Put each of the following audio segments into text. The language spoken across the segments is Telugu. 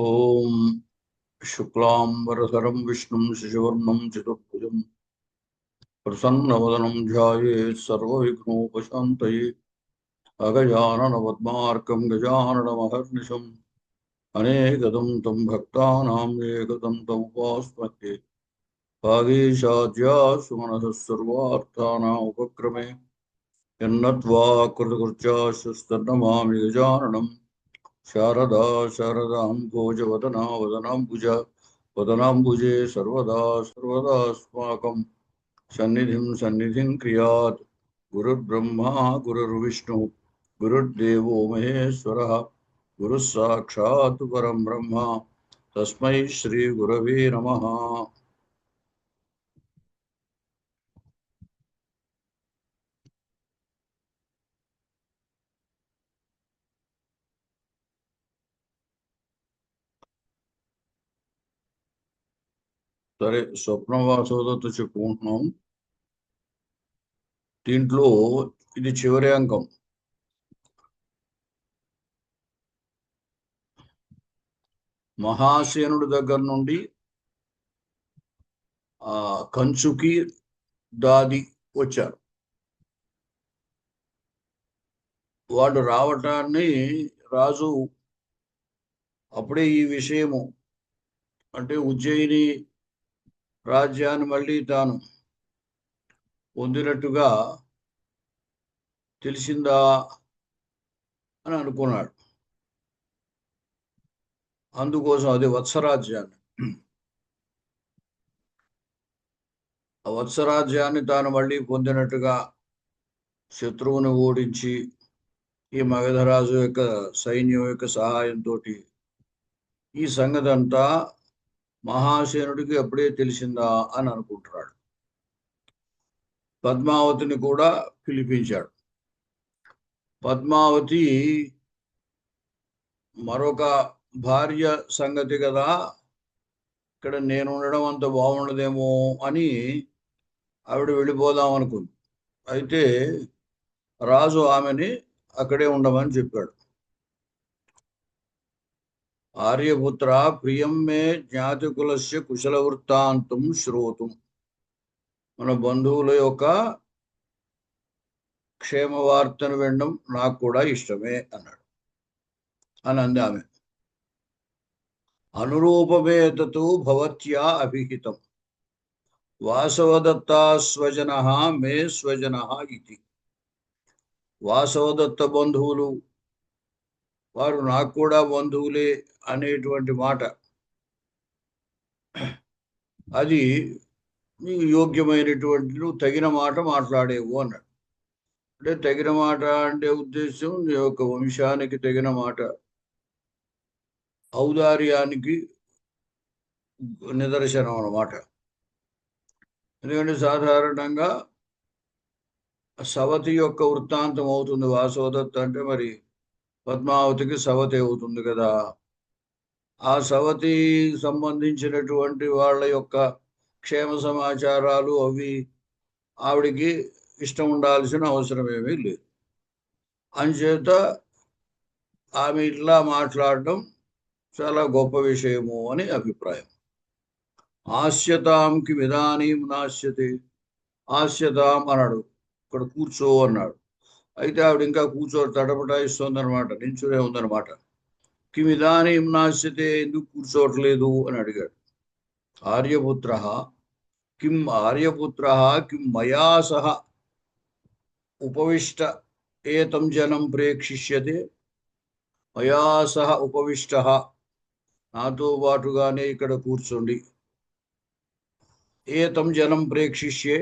ఓం శుక్లాంబరధరం విష్ణుం శశివర్ణం చతుర్భుజం ప్రసన్నవదనం ధ్యాయేత్ సర్వవిఘ్నోపశాంతయే అగజాననపద్మార్కం గజాననమహర్నిశం అనేకదం తం భక్తానాం ఏకదంతం ఉపాస్మహే భాగీషాద్యాసు మనసः సర్వార్థానాం ఉపక్రమే యన్నత్వా కృతకృత్యాశ్చస్తన్నమామి గజాననం శారదా శారదాంభోజవదనా వదనాంబుజ వదనాంబుజే సర్వదా సర్వదాస్మాకం సన్నిధిం క్రియాత్ గురుర్బ్రహ్మా గురుర్విష్ణు గురుర్దేవో మహేశ్వరః గురుః సాక్షాత్ పరం బ్రహ్మ తస్మై శ్రీ గురవే నమః. సరే, స్వప్నవాసవదత్తు చెప్పుకుంటున్నాం. దీంట్లో ఇది చివరి అంకం. మహాసేనుడి దగ్గర నుండి కంచుకి దాది వచ్చారు. వాళ్ళు రావటాన్ని రాజు అప్పుడే ఈ విషయము, అంటే ఉజ్జయిని రాజ్యాన్ని మళ్ళీ తాను పొందినట్టుగా తెలిసిందా అని అనుకున్నాడు. అందుకోసం అది వత్సరాజ్యాన్ని, ఆ వత్సరాజ్యాన్ని తాను మళ్ళీ పొందినట్టుగా శత్రువుని ఓడించి ఈ మగధరాజు యొక్క సైన్యం యొక్క సహాయంతో ఈ సంగతి అంతా మహాసేనుడికి అప్పుడే తెలిసిందా అని అనుకుంటున్నాడు. పద్మావతిని కూడా పిలిపించాడు. పద్మావతి మరొక భార్య సంగతి కదా, ఇక్కడ నేను ఉండడం అంత బాగుండదేమో అని ఆవిడ వెళ్ళిపోదాం అనుకుంది. అయితే రాజు ఆమెని అక్కడే ఉండమని చెప్పాడు. ఆర్యపుత్ర ప్రియం మే జ్ఞాతికులస్య కుశల వృత్తాంతం శ్రోతుం, మన బంధువుల యొక్క క్షేమ వార్తను వినడం నాకు కూడా ఇష్టమే అన్నాడు. అని అంది ఆమె. అనురూపమేతతు భవత్యా అభిహితం వాసవదత్తా స్వజన మే స్వజన ఇది. వాసవదత్త బంధువులు వారు నాకు కూడా బంధువులే అనేటువంటి మాట, అది నీకు యోగ్యమైనటువంటి నువ్వు తగిన మాట మాట్లాడేవు అన్నాడు. అంటే తగిన మాట అంటే ఉద్దేశం నీ యొక్క వంశానికి తగిన మాట, ఔదార్యానికి నిదర్శనం అన్నమాట. ఎందుకంటే సాధారణంగా సవతి యొక్క వృత్తాంతం అవుతుంది వాసవదత్త అంటే, మరి పద్మావతికి సవతి అవుతుంది కదా. ఆ సవతి సంబంధించినటువంటి వాళ్ళ యొక్క క్షేమ సమాచారాలు అవి ఆవిడికి ఇష్టం ఉండాల్సిన అవసరం ఏమీ లేదు. అంచేత ఆమె ఇట్లా మాట్లాడడం చాలా గొప్ప విషయము అని అభిప్రాయం. ఆస్యతాం కిమిదానీం నాస్యతే, ఆస్యతాం అన్నాడు, ఇక్కడ కూర్చో అన్నాడు. అయితే ఆవిడ ఇంకా తడపటాయిస్తుంది అనమాట, నించునే ఉందన్నమాట. కిమిదానీం నాస్యతే, ఎందుకు కూర్చోవట్లేదు అని అడిగాడు. ఆర్యపుత్ర కిం ఆర్యపుత్ర కిం మయా సహ ఉపవిష్ట ఏతం జనం ప్రేక్షిష్యతే, మయా సహ ఉపవిష్ట, నాతో పాటుగానే ఇక్కడ కూర్చోండి. ఏతం జనం ప్రేక్షిష్యే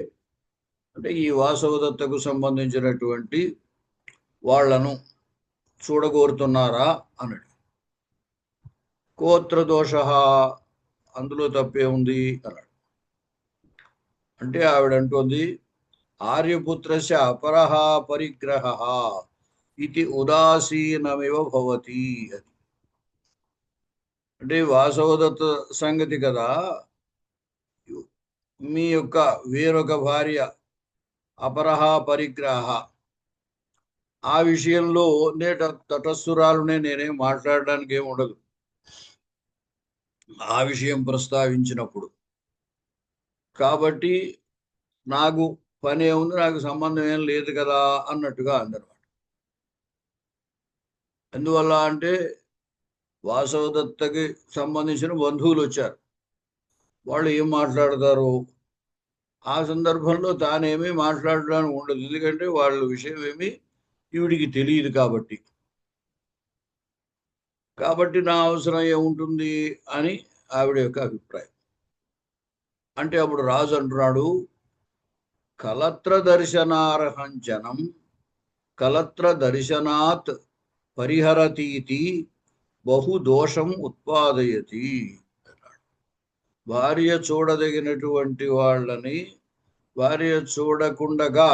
అంటే ఈ వాసవదత్తకు సంబంధించినటువంటి వాళ్లను చూడగోరుతున్నారా అన్నాడు. కోత్ర దోష, అందులో తప్పే ఉంది అన్నాడు. అంటే ఆవిడ అంటోంది, ఆర్యపుత్రస్య అపరః పరిగ్రహః ఇది ఉదాసీనమివ భవతి అని. అంటే వాసవదత్త సంగతి కదా, మీ యొక్క వేరొక భార్య అపరః పరిగ్రహ, ఆ విషయంలో తటస్థురాలునే నేనేం మాట్లాడడానికి ఏమి ఉండదు. ఆ విషయం ప్రస్తావించినప్పుడు. కాబట్టి నాకు పని ఏముంది, నాకు సంబంధం ఏం లేదు కదా అన్నట్టుగా అందరు. ఎందువల్ల అంటే వాసవదత్తకి సంబంధించిన బంధువులు వచ్చారు. వాళ్ళు ఏం మాట్లాడతారు? ఆ సందర్భంలో తానేమీ మాట్లాడడానికి ఉండదు. ఎందుకంటే వాళ్ళ విషయం ఏమి ఈవిడికి తెలియదు కాబట్టి. కాబట్టి నా అవసరం ఏముంటుంది అని ఆవిడ యొక్క అభిప్రాయం. అంటే అప్పుడు రాజు అంటున్నాడు, కలత్ర దర్శనార్హం జనం కలత్ర దర్శనాత్ పరిహరతీతి బహు దోషం ఉత్పాదయతి. భార్య చూడదగినటువంటి వాళ్ళని భార్య చూడకుండగా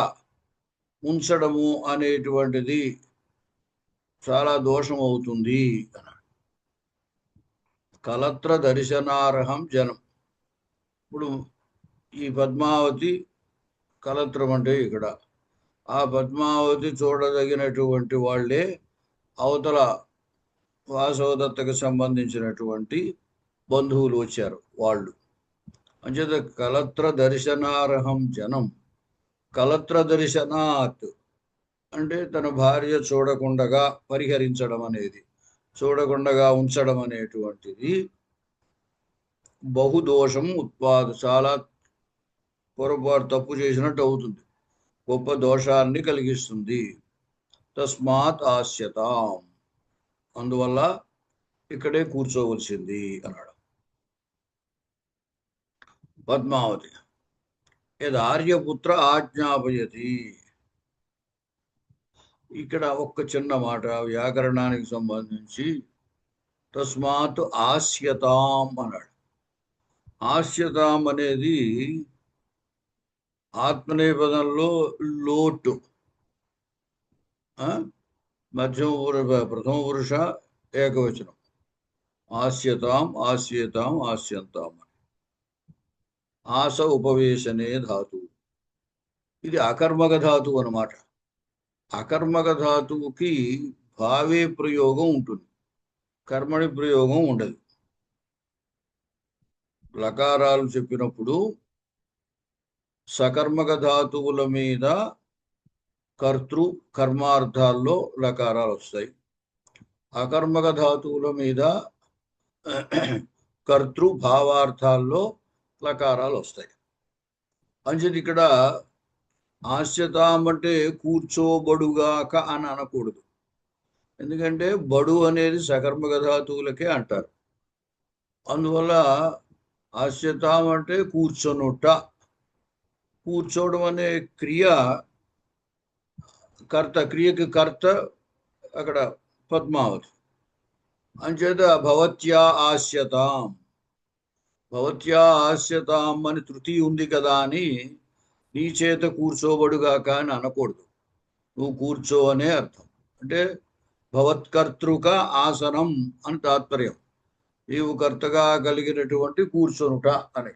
ఉంచడము అనేటువంటిది చాలా దోషం అవుతుంది అన్నాడు. కలత్ర దర్శనార్హం జనం. ఇప్పుడు ఈ పద్మావతి కలత్రం అంటే ఇక్కడ ఆ పద్మావతి చూడదగినటువంటి వాళ్ళే అవతల వాసవదత్తకు సంబంధించినటువంటి బంధువులు వచ్చారు వాళ్ళు. అంచేత కలత్ర దర్శనార్హం జనం కలత్ర దర్శనాత్ అంటే తన భార్య చూడకుండగా పరిహరించడం అనేది, చూడకుండగా ఉంచడం అనేటువంటిది బహుదోషం చాలా పొరపాటు తప్పు చేసినట్టు అవుతుంది, గొప్ప దోషాన్ని కలిగిస్తుంది. తస్మాత్ ఆస్యతాం, అందువల్ల ఇక్కడే కూర్చోవలసింది అన్నాడు. పద్మావతి యదార్యపుత్ర ఆజ్ఞాపయతి. ఇక్కడ ఒక్క చిన్న మాట వ్యాకరణానికి సంబంధించి, తస్మాత్ ఆస్యతాం అన్నాడు. ఆస్యతాం అనేది ఆత్మనేపథంలో లోటు, మధ్యమ ప్రథమ పురుష ఏకవచనం. ఆస్యతాం ఆస్యతాం ఆస్యంతాం. ఆస ఉపవేశనే ధాతువు. ఇది అకర్మక ధాతువు అన్నమాట. అకర్మక ధాతువుకి భావే ప్రయోగం ఉంటుంది, కర్మణి ప్రయోగం ఉండదు. లకారాలు చెప్పినప్పుడు సకర్మక ధాతువుల మీద కర్తృ కర్మార్థాల్లో లకారాలు వస్తాయి, అకర్మక ధాతువుల మీద కర్తృ భావార్థాల్లో లకారాలు వస్తాయి. అంచేది ఇక్కడ ఆస్యతాం అంటే కూర్చోబడుగాక అని అనకూడదు. ఎందుకంటే బడు అనేది సకర్మక ధాతువులకే అంటారు. అందువల్ల ఆస్యతాం అంటే కూర్చొనుట. కూర్చోవడం అనే క్రియ కర్త, క్రియకి కర్త అక్కడ పద్మావతి. అంచేత భవత్యా ఆస్యతాం, భవత్యా ఆస్యతాం అని తృతీయ ఉంది కదా అని నీ చేత కూర్చోబడుగాక అని అనకూడదు. నువ్వు కూర్చో అనే అర్థం. అంటే భవత్కర్తృక ఆసనం అని తాత్పర్యం. నీవు కర్తగా కలిగినటువంటి కూర్చొనుట అని.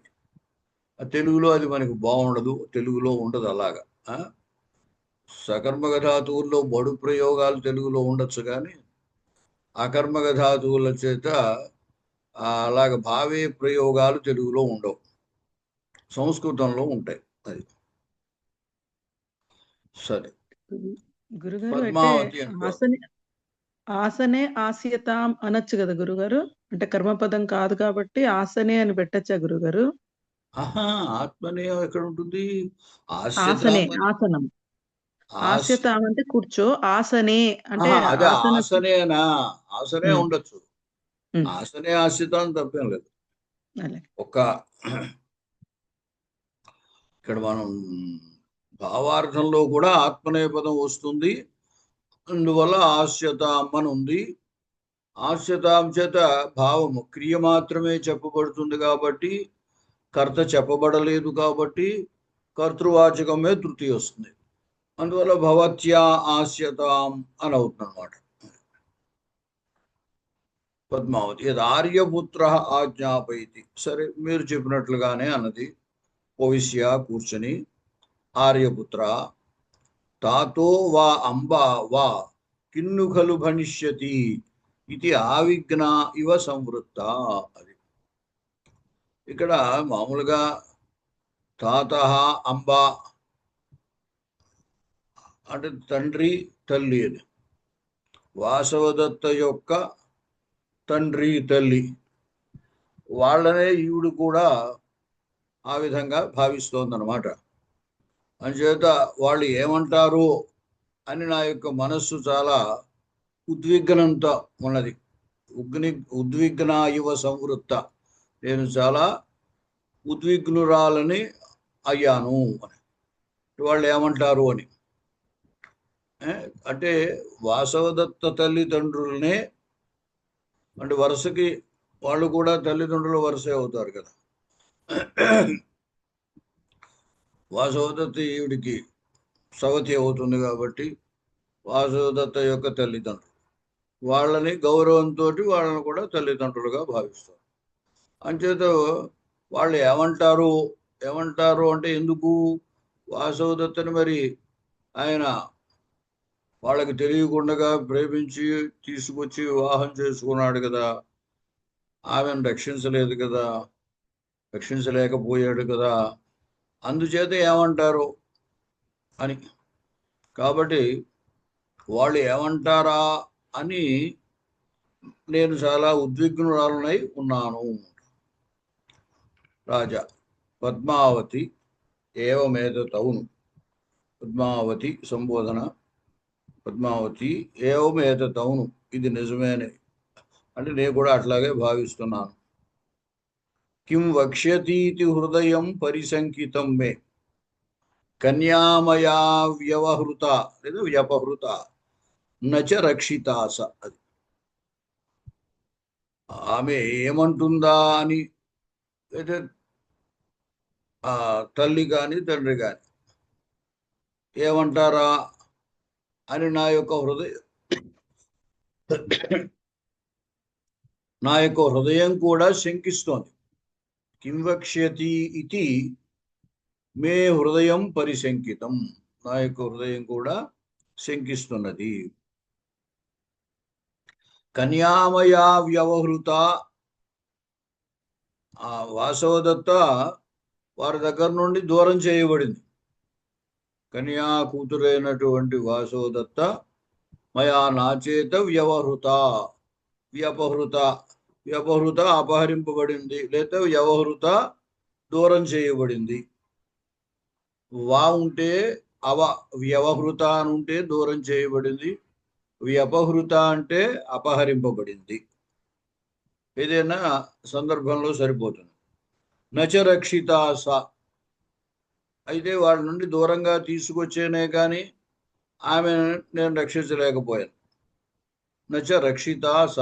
తెలుగులో అది మనకి బాగుండదు, తెలుగులో ఉండదు అలాగా. సకర్మక ధాతువుల్లో బడు ప్రయోగాలు తెలుగులో ఉండొచ్చు, కానీ అకర్మక ధాతువుల చేత అలాగ భావే ప్రయోగాలు తెలుగులో ఉండవు, సంస్కృతంలో ఉంటాయి. అది సరే. గురుగారు పద్మావతి ఆసనే ఆసనే ఆస్యతాం అనొచ్చు కదా గురుగారు? అంటే కర్మపదం కాదు కాబట్టి ఆసనే అని పెట్టచ్చా గురుగారు? ఆత్మనే ఎక్కడ ఉంటుంది? ఆసనే, ఆసనం. ఆస్యతాం అంటే కూర్చో, ఆసనే అంటే అదే ఆసన. ఆసనేనా? ఆసనే ఉండొచ్చు, ఆసనే ఆస్యత అని తప్పేం లేదు. ఒక ఇక్కడ మనం భావార్థంలో కూడా ఆత్మనేపదం వస్తుంది, అందువల్ల ఆస్యతాం అని ఉంది. ఆస్యతాం చేత భావము క్రియ మాత్రమే చెప్పబడుతుంది కాబట్టి, కర్త చెప్పబడలేదు కాబట్టి కర్తృవాచకమే తృతీయ వస్తుంది. అందువల్ల భవత్యా ఆస్యతాం అని అవుతుంది అన్నమాట. పద్మావతి యదార్యపుత్ర ఆజ్ఞాపయతి. సరే, మీరు చెప్పినట్లుగానే అన్నది. ఉపవిశ్య కూర్చొని, ఆర్యపుత్ర తాతో వా అంబ వా కిన్ను ఖలు భణిష్యతి ఇది ఆవిఘ్న ఇవ సంవృత్త. అది ఇక్కడ మామూలుగా తాత అంబ అంటే తండ్రి తల్లి అని. వాసవదత్త యొక్క తండ్రి తల్లి వాళ్ళనే ఈవిడు కూడా ఆ విధంగా భావిస్తోందన్నమాట. అంచేత వాళ్ళు ఏమంటారు అని నా యొక్క మనస్సు చాలా ఉద్విగ్నంతో ఉన్నది. ఉద్విగ్న ఇవ సంవృత్త, నేను చాలా ఉద్విగ్నురాలని అయ్యాను అని. వాళ్ళు ఏమంటారు అని. అంటే వాసవదత్త తల్లిదండ్రులనే, అంటే వరుసకి వాళ్ళు కూడా తల్లిదండ్రుల వరుసే అవుతారు కదా. వాసవదత్త ఈవిడికి సవతి అవుతుంది కాబట్టి వాసవదత్త యొక్క తల్లిదండ్రులు వాళ్ళని గౌరవంతో వాళ్ళని కూడా తల్లిదండ్రులుగా భావిస్తారు. అంచేత వాళ్ళు ఏమంటారు అంటే ఎందుకు వాసవదత్తని మరి ఆయన వాళ్ళకి తెలియకుండా ప్రేమించి తీసుకొచ్చి వివాహం చేసుకున్నాడు కదా, ఆమెను రక్షించలేదు కదా, రక్షించలేకపోయాడు కదా, అందుచేత ఏమంటారు అని. కాబట్టి వాళ్ళు ఏమంటారా అని నేను చాలా ఉద్విగ్నురాలనై ఉన్నాను. రాజా పద్మావతి ఏవమేతౌను. పద్మావతి సంబోధన. పద్మావతి ఏవమేతౌను, ఇది నిజమేనే అంటే నేను కూడా అట్లాగే భావిస్తున్నాను. కిం వక్ష్యతీతి హృదయం పరిశంకితం మే కన్యామయా వ్యవహృత లేదా వ్యపహృత నచ రక్షితాస. అది ఆమె ఏమంటుందా అని అయితే ఆ తల్లి కానీ తండ్రి కానీ ఏమంటారా అని నా యొక్క హృదయం కూడా శంకిస్తోంది. కిం వక్ష్యతి ఇది మే హృదయం పరిశంకితం, నా యొక్క హృదయం కూడా శంకిస్తున్నది. కన్యామయా వ్యవహృత, ఆ వాసవదత్త వారి దగ్గర నుండి దూరం చేయబడింది. కన్యా కూతురైనటువంటి వాసవదత్త మయా నాచేత వ్యవహృత, వ్యపహృత అపహరింపబడింది, లేదా వ్యవహృత దూరం చేయబడింది. వా ఉంటే వ్యవహృత అని ఉంటే దూరం చేయబడింది, వ్యపహృత అంటే అపహరింపబడింది. ఏదైనా సందర్భంలో సరిపోతుంది. నచ రక్షితాస, అయితే వాళ్ళ నుండి దూరంగా తీసుకొచ్చేనే కానీ ఆమె నేను రక్షించలేకపోయాను. నచ రక్షితాస,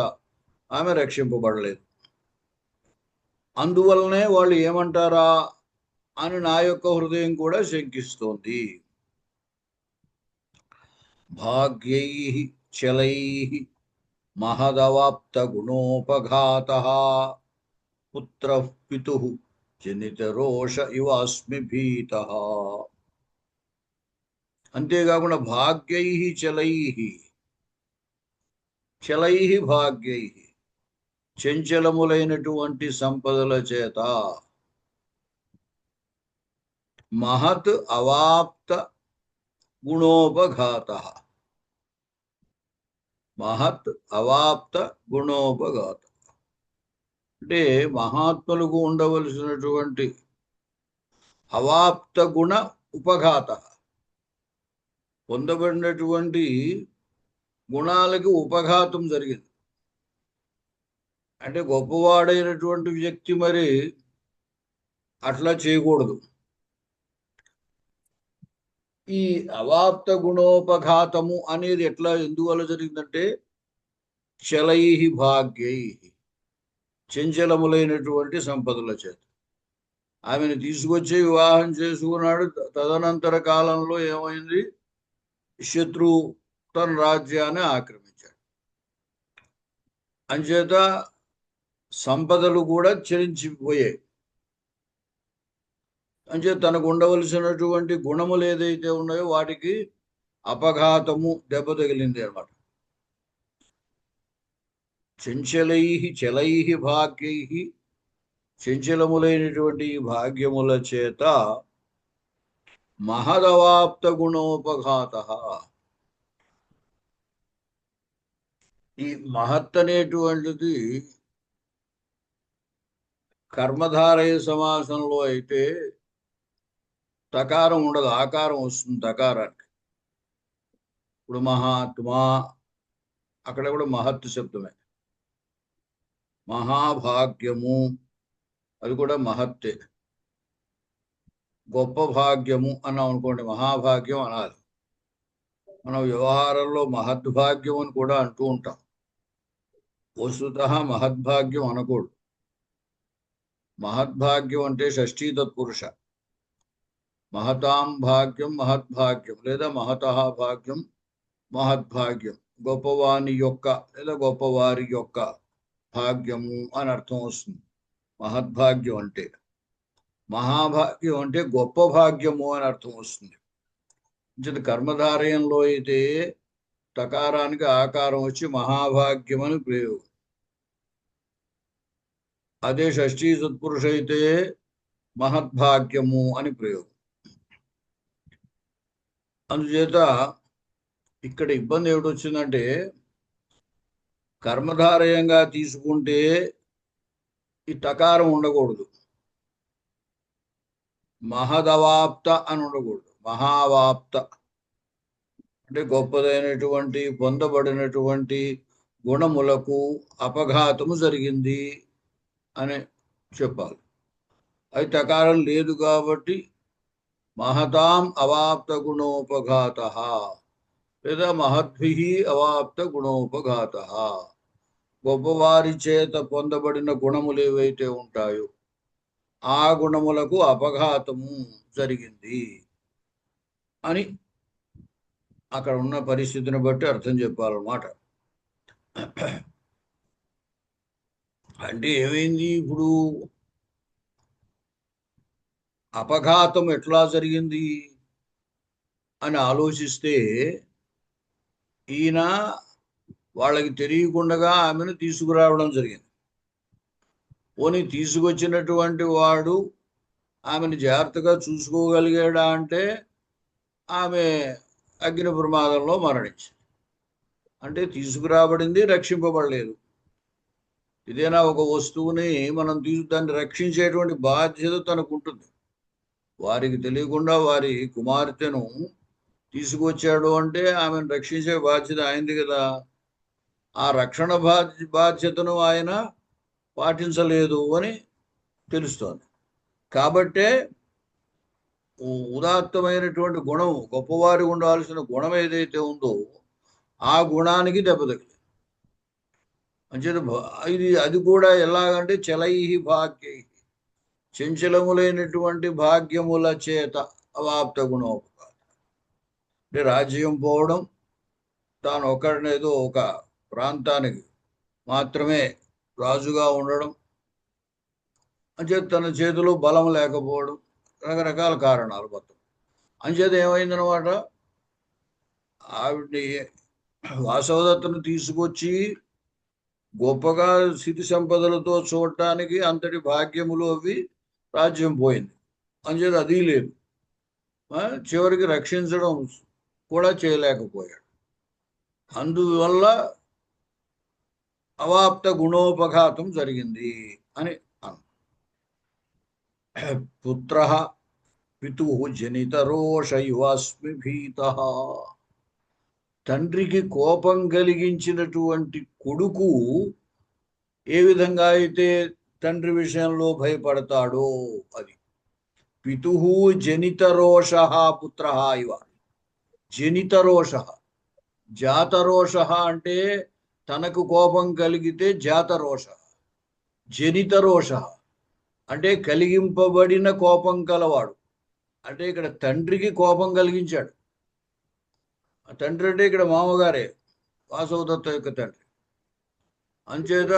ఆమె రక్షింపబడలేదు. అందువలనే వాళ్ళు ఏమంటారా అని నా యొక్క హృదయం కూడా శంకిస్తోంది. భాగ్యై చలై మహదవాప్త గుణోపఘాత పుత్ర పితు జనిత రోష ఇవాస్మి భీత. అంతేకాకుండా భాగ్యై చలై భాగ్యై, చంచలములైనటువంటి సంపదల చేత, మహత్ అవాప్త గుణోపఘాత, మహత్ అవాప్త గుణోపఘాత అంటే మహాత్ములకు ఉండవలసినటువంటి అవాప్త గుణ ఉపఘాత, పొందబడినటువంటి గుణాలకి ఉపఘాతం జరిగింది. అంటే గొప్పవాడైనటువంటి వ్యక్తి మరి అట్లా చేయకూడదు. ఈ అవాప్త గుణోపఘాతము అనేది ఎట్లా ఎందువల్ల జరిగిందంటే చలై భాగ్యై, చంచలములైనటువంటి సంపదల చేత. ఆమెను తీసుకొచ్చి వివాహం చేసుకున్నాడు. తదనంతర కాలంలో ఏమైంది, శత్రువు తన రాజ్యాన్ని ఆక్రమించాడు. అంచేత సంపదలు కూడా చెలించిపోయాయి. అంచేత తనకు ఉండవలసినటువంటి గుణములు ఏదైతే ఉన్నాయో వాటికి అపఘాతము, దెబ్బ తగిలింది అన్నమాట. చంచలై చలై భాగ్యై చంచలములైనటువంటి భాగ్యముల చేత మహదవాప్త గుణోపఘాత. ఈ మహత్ అనేటువంటిది కర్మధారయ సమాసంలో అయితే తకారం ఉండదు, ఆకారం వస్తుంది తకారానికి. ఇప్పుడు మహాత్మా అక్కడ కూడా మహత్ శబ్దమే. మహాభాగ్యము అది కూడా మహత్తే. గొప్ప భాగ్యము అన్నాం అనుకోండి, మహాభాగ్యం అనాలి. మనం వ్యవహారంలో మహద్భాగ్యం అని కూడా అంటూ ఉంటాం. వస్తుతః మహద్భాగ్యం అనకూడదు. మహద్భాగ్యం అంటే షష్ఠీ తత్పురుష. మహతాం భాగ్యం మహద్భాగ్యం, లేదా మహతః భాగ్యం మహద్భాగ్యం. గొప్పవాని యొక్క లేదా గొప్పవారి యొక్క భాగ్యము అని అర్థం వస్తుంది మహద్భాగ్యం అంటే. మహాభాగ్యం అంటే గొప్ప భాగ్యము అని అర్థం వస్తుంది. కర్మధారయంలో అయితే తకారానికి ఆకారం వచ్చి మహాభాగ్యం అని ప్రయోగం. అదే షష్ఠీ సత్పురుష అయితే మహద్భాగ్యము అని ప్రయోగం. అందుచేత ఇక్కడ ఇబ్బంది ఏమిటి వచ్చిందంటే, కర్మధారయంగా తీసుకుంటే ఈ తకారం ఉండకూడదు, మహదవాప్త అని ఉండకూడదు. మహావాప్త అంటే గొప్పదైనటువంటి పొందబడినటువంటి గుణములకు అపఘాతము జరిగింది అని చెప్పాలి. అది తకారం లేదు కాబట్టి మహతాం అవాప్త గుణోపఘాత లేదా మహద్భి అవాప్త గుణోపఘాత. గొప్పవారి చేత పొందబడిన గుణములు ఏవైతే ఉంటాయో ఆ గుణములకు అపఘాతము జరిగింది అని అక్కడ ఉన్న పరిస్థితిని బట్టి అర్థం చెప్పాలన్నమాట. అంటే ఏమైంది ఇప్పుడు, అపఘాతం ఎట్లా జరిగింది అని ఆలోచిస్తే, ఈయన వాళ్ళకి తెలియకుండా ఆమెను తీసుకురావడం జరిగింది. పోనీ తీసుకొచ్చినటువంటి వాడు ఆమెను జాగ్రత్తగా చూసుకోగలిగాడా అంటే ఆమె అగ్ని ప్రమాదంలో మరణించింది. అంటే తీసుకురాబడింది, రక్షింపబడలేదు. ఇదేనా ఒక వస్తువుని మనం దాన్ని రక్షించేటువంటి బాధ్యత తనకు ఉంటుంది. వారికి తెలియకుండా వారి కుమార్తెను తీసుకొచ్చాడు అంటే ఆమెను రక్షించే బాధ్యత ఆయనది కదా. ఆ రక్షణ బాధ్యతను ఆయన పాటించలేదు అని తెలుస్తోంది. కాబట్టే ఉదాత్తమైనటువంటి గుణం, గొప్పవారి ఉండాల్సిన గుణం ఏదైతే ఉందో ఆ గుణానికి దెబ్బతగిలి. అంచేత అది కూడా ఎలాగంటే చలై భాగ్యై, చంచలములైనటువంటి భాగ్యముల చేత అవాప్త గుణోపకారం. అంటే రాజ్యం పోవడం, తాను ఒకరినేదో ఒక ప్రాంతానికి మాత్రమే రాజుగా ఉండడం, అంచేత తన చేతిలో బలం లేకపోవడం, రకరకాల కారణాలు మొత్తం. అంచేత ఏమైందనమాట, ఆవిడ్ని వాసవదత్తను తీసుకొచ్చి గొప్పగా స్థితి సంపదలతో చూడటానికి అంతటి భాగ్యములు అవి రాజ్యం పోయింది. అంచేత అది లేదు. చివరికి రక్షించడం కూడా చేయలేకపోయాడు. అందువల్ల అవాప్త గుణోపఘాతం జరిగింది అని పుత్ర పితు జనితరోష యువాస్మి భీత. తండ్రికి కోపం కలిగించినటువంటి కొడుకు ఏ విధంగా అయితే తండ్రి విషయంలో భయపడతాడో అది. పితు జనితరోష పుత్ర ఇవ. జనితరోష, జాతరోష అంటే తనకు కోపం కలిగితే జాతరోష. జనితరోష అంటే కలిగింపబడిన కోపం కలవాడు. అంటే ఇక్కడ తండ్రికి కోపం కలిగించాడు. తండ్రి అంటే ఇక్కడ మామగారే, వాసవదత్త యొక్క తండ్రి. అంచేత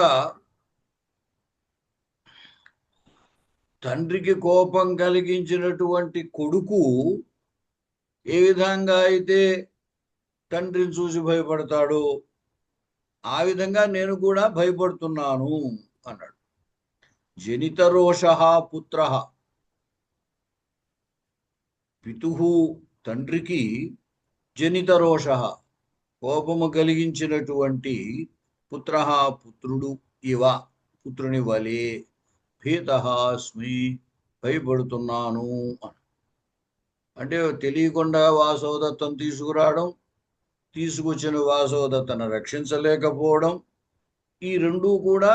తండ్రికి కోపం కలిగించినటువంటి కొడుకు ఏ విధంగా అయితే తండ్రిని చూసి భయపడతాడో ఆ విధంగా నేను కూడా భయపడుతున్నాను అన్నాడు. జనితరోషః పుత్రః. పితుః తండ్రికి జనితరోషః కోపము కలిగించినటువంటి పుత్రః పుత్రుడు ఇవ పుత్రుని వలె భీతః అస్మి భయపడుతున్నాను. అంటే తెలియకుండా వాసవదత్తను తీసుకురావడం, తీసుకొచ్చిన వాసవదత్తను రక్షించలేకపోవడం, ఈ రెండూ కూడా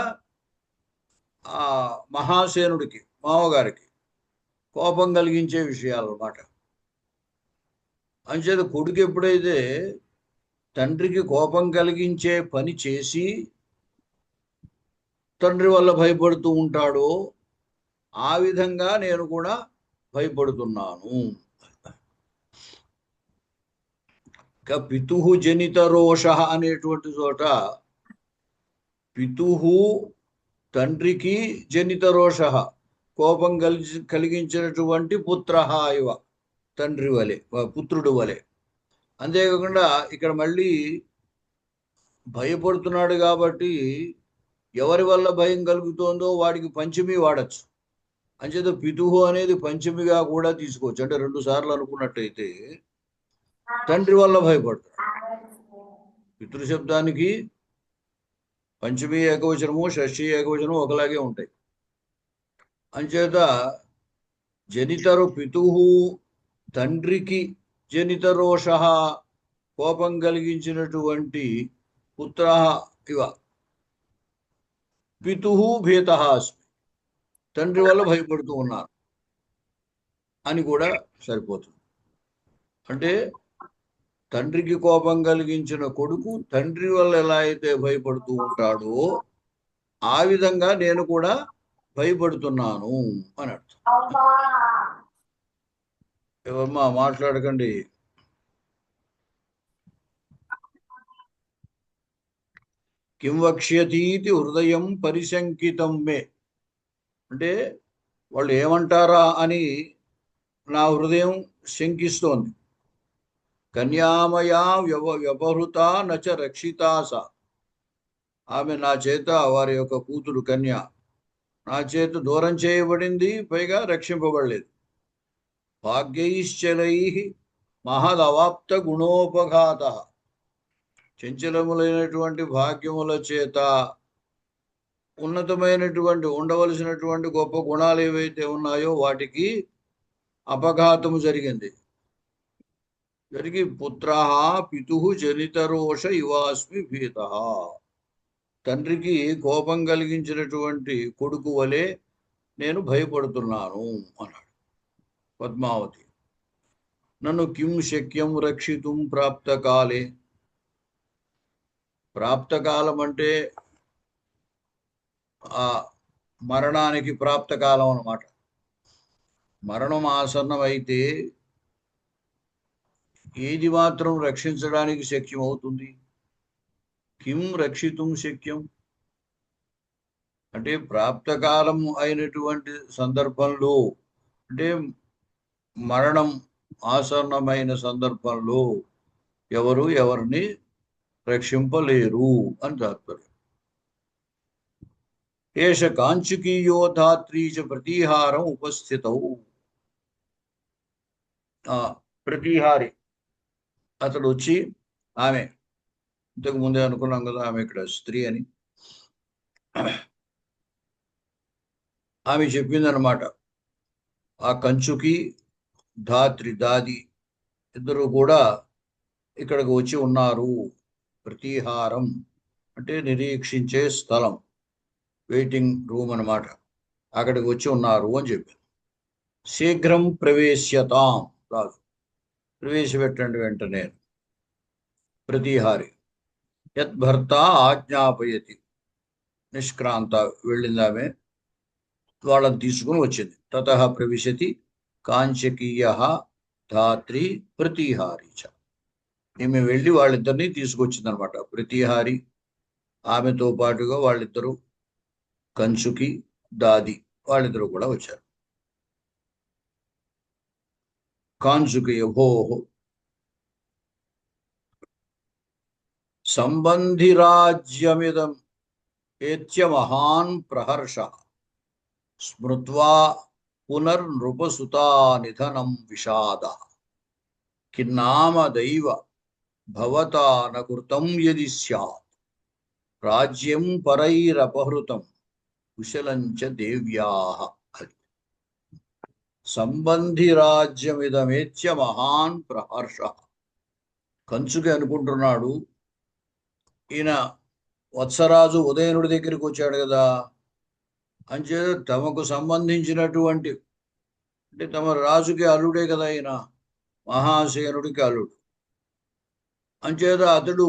ఆ మహాసేనుడికి మామగారికి కోపం కలిగించే విషయాలు అన్నమాట. అంచేత కొడుకు ఎప్పుడైతే తండ్రికి కోపం కలిగించే పని చేసి తండ్రి వల్ల భయపడుతూ ఉంటాడో ఆ విధంగా నేను కూడా భయపడుతున్నాను. ఇక పితుః జనిత రోషః అనేటువంటి చోట పితుః తండ్రికి జనిత రోషః కోపం కలిగించినటువంటి పుత్రః ఇవ తండ్రి వలె పుత్రుడు వలె. అంతేకాకుండా ఇక్కడ మళ్ళీ భయపడుతున్నాడు కాబట్టి ఎవరి వల్ల భయం కలుగుతోందో వాడికి పంచమి వాడచ్చు. అంచేత పితుః అనేది పంచమిగా కూడా తీసుకోవచ్చు. అంటే 2 సార్లు అనుకున్నట్టయితే తండ్రి వల్ల భయపడతాడు. పితృశబ్దానికి పంచమి ఏకవచనము షష్ఠి ఏకవచనము ఒకలాగే ఉంటాయి. అంచేత జనితరు పితుః తండ్రికి జనితరోషః కోపం కలిగించినటువంటి పుత్రః ఇవ పితుః భీతః అస్మి తండ్రి వల్ల భయపడుతూ ఉన్నారు అని కూడా సరిపోతుంది. అంటే తండ్రికి కోపం కలిగించిన కొడుకు తండ్రి వల్ల ఎలా అయితే భయపడుతూ ఉంటాడో ఆ విధంగా నేను కూడా భయపడుతున్నాను అని అర్థం. ఎవమ్మా మాట్లాడకండి. కిం వక్ష్యతీతి హృదయం పరిశంకితం మే. అంటే వాళ్ళు ఏమంటారా అని నా హృదయం శంకిస్తోంది. కన్యామయా వ్యపహృత నచ రక్షితాస. ఆమె నా చేత వారి యొక్క కూతురు కన్య నా చేత దూరం చేయబడింది, పైగా రక్షింపబడలేదు. భాగ్యైశ్చలై మహదవాప్త గుణోపఘాత. చంచలములైనటువంటి భాగ్యముల చేత ఉన్నతమైనటువంటి ఉండవలసినటువంటి గొప్ప గుణాలు ఏవైతే ఉన్నాయో వాటికి అపఘాతము జరిగింది. జరిగి పుత్రః పితుః జనితరోష ఇవాస్మి భీతః. తండ్రికి కోపం కలిగించినటువంటి కొడుకు వలె నేను భయపడుతున్నాను అన్నాడు. పద్మావతి నన్ను కిం శక్యం రక్షితుం ప్రాప్తకాలే. ప్రాప్తకాలం అంటే ఆ మరణానికి ప్రాప్తకాలం అన్నమాట. మరణం ఆసన్నం అయితే ఏది మాత్రం రక్షించడానికి శక్యం అవుతుంది? కిం రక్షితుం శక్యం అంటే ప్రాప్తకాలం అయినటువంటి సందర్భంలో, అంటే మరణం ఆసన్నమైన సందర్భంలో ఎవరిని రక్షింపలేరు అని తాత్పర్యం. ఏష కాంచుకీయో ధాత్రీ చ ప్రతీహారం ఉపస్థితౌ. ప్రతీహారి అతడు వచ్చి, ఆమె ఇంతకు ముందే అనుకున్నాం కదా ఆమె ఇక్కడ స్త్రీ అని, ఆమె చెప్పిందనమాట. ఆ కంచుకి ధాత్రి దాది ఇద్దరు కూడా ఇక్కడికి వచ్చి ఉన్నారు. ప్రతీహారం అంటే నిరీక్షించే స్థలం, వెయిటింగ్ రూమ్ అన్నమాట. అక్కడికి వచ్చి ఉన్నారు అని చెప్పారు. శీఘ్రం ప్రవేశ్యతాం రాదు, ప్రవేశపెట్టండి వెంటనే. ప్రతీహారి యద్భర్త ఆజ్ఞాపయతి. నిష్క్రాంత వెళ్ళిందామె, వాళ్ళని తీసుకుని వచ్చింది. తతః ప్రవిశతి కాంచకీయః ధాత్రి ప్రతీహారి చ. ఈమె వెళ్ళి వాళ్ళిద్దరిని తీసుకొచ్చింది అనమాట. ప్రతీహారి ఆమెతో పాటుగా వాళ్ళిద్దరూ, కంచుకి దాది వాళ్ళిద్దరూ కూడా వచ్చారు. కాంచుకి భోః సంబంధిరాజ్యమిదం ఏత్య మహాన్ ప్రహర్ష. స్మృత్వా పునర్నృపసుతా నిధనం విషాద కిన్నామ దైవ భవతా న కృతం యది స్యాత్ రాజ్యం పరైరపహృతం కుశలంచ దేవ్యాః. అది సంబంధి రాజ్యమిదమేత్య మహాన్ ప్రహర్ష. కంచుకి అనుకుంటున్నాడు, ఈయన వత్సరాజు ఉదయనుడి దగ్గరికి వచ్చాడు కదా, అంచేత తమకు సంబంధించినటువంటి, అంటే తమ రాజుకి అల్లుడే కదా ఈయన, మహాసేనుడికి అల్లుడు. అంచేత అతడు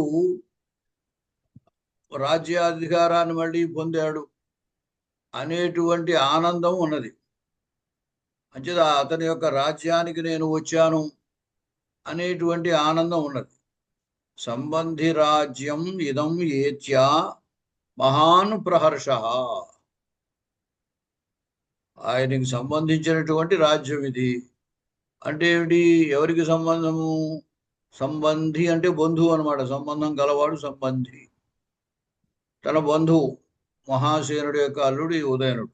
రాజ్యాధికారాన్ని మళ్ళీ పొందాడు అనేటువంటి ఆనందం ఉన్నది. అంచేత అతని యొక్క రాజ్యానికి నేను వచ్చాను అనేటువంటి ఆనందం ఉన్నది. సంబంధి రాజ్యం ఇదం ఏత్యా మహాన్ ప్రహర్ష. ఆయనకి సంబంధించినటువంటి రాజ్యం ఇది. అంటే ఏమిటి? ఎవరికి సంబంధము? సంబంధి అంటే బంధువు అనమాట. సంబంధం గలవాడు సంబంధి. తన బంధువు మహాసేనుడి యొక్క అల్లుడు ఉదయనుడు.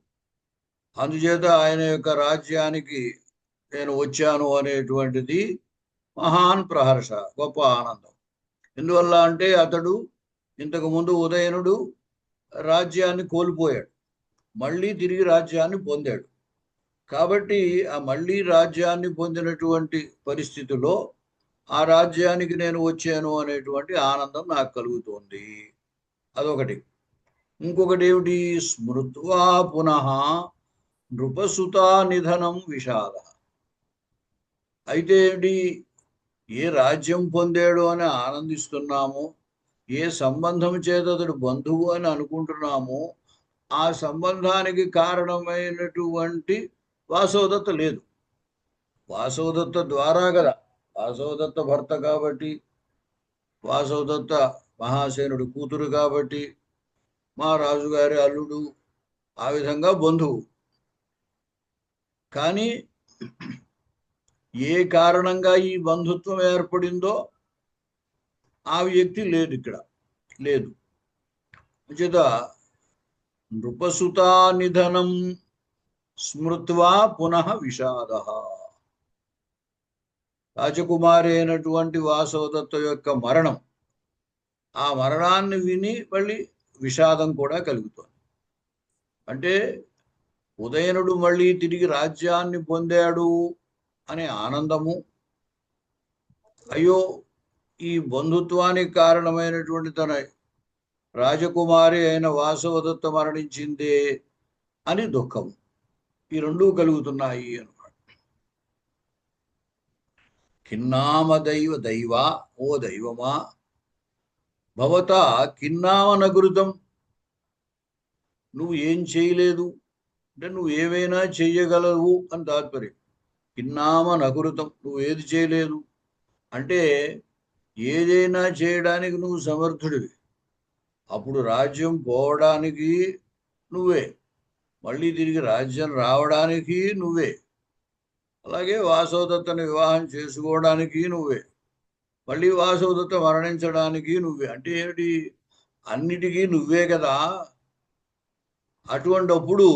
అందుచేత ఆయన యొక్క రాజ్యానికి నేను వచ్చాను అనేటువంటిది మహాన్ ప్రహర్ష, గొప్ప ఆనందం. ఎందువల్ల అంటే అతడు ఇంతకు ముందు ఉదయనుడు రాజ్యాన్ని కోల్పోయాడు, మళ్ళీ తిరిగి రాజ్యాన్ని పొందాడు. కాబట్టి ఆ మళ్ళీ రాజ్యాన్ని పొందినటువంటి పరిస్థితిలో ఆ రాజ్యానికి నేను వచ్చాను అనేటువంటి ఆనందం నాకు కలుగుతోంది. అదొకటి. ఇంకొకటి ఏమిటి? స్మృత్వా పునః నృపసుతా నిధనం విషాద. అయితే ఏంటి? ఏ రాజ్యం పొందాడు అని ఆనందిస్తున్నామో, ఏ సంబంధం చేత అతడు బంధువు అని అనుకుంటున్నామో, ఆ సంబంధానికి కారణమైనటువంటి వాసవదత్త లేదు. వాసవదత్త ద్వారా కదా, వాసవదత్త భర్త కాబట్టి, వాసవదత్త మహాసేనుడి కూతురు కాబట్టి, మా రాజుగారి అల్లుడు, ఆ విధంగా బంధువు. కానీ ఏ కారణంగా ఈ బంధుత్వం ఏర్పడిందో ఆ వ్యక్తి లేదు, ఇక్కడ లేదు. చేత నృపసుతా నిధనం స్మృత్వా పునః విషాద. రాజకుమారి అయినటువంటి వాసవదత్త యొక్క మరణం, ఆ మరణాన్ని విని మళ్ళీ విషాదం కూడా కలుగుతోంది. అంటే ఉదయనుడు మళ్ళీ తిరిగి రాజ్యాన్ని పొందాడు అనే ఆనందము, అయ్యో ఈ బంధుత్వానికి కారణమైనటువంటి తన రాజకుమారి అయిన వాసవదత్త మరణించిందే అని దుఃఖం, ఈ రెండూ కలుగుతున్నాయి అన్నమాట. కిన్నామ దైవ దైవా, ఓ దైవమా, భవతా కిన్నామ నకృతం, నువ్వు ఏం చేయలేదు అంటే నువ్వు ఏమైనా చెయ్యగలవు అని తాత్పర్యం. కిన్నామ నకృతం, నువ్వు ఏది చేయలేదు అంటే ఏదైనా చేయడానికి నువ్వు సమర్థుడివి. అప్పుడు రాజ్యం పోవడానికి నువ్వే, మళ్ళీ తిరిగి రాజ్యం రావడానికి నువ్వే, అలాగే వాసవదత్తని వివాహం చేసుకోవడానికి నువ్వే, మళ్ళీ వాసవదత్త మరణించడానికి నువ్వే. అంటే ఏమిటి? అన్నిటికీ నువ్వే కదా. అటువంటప్పుడు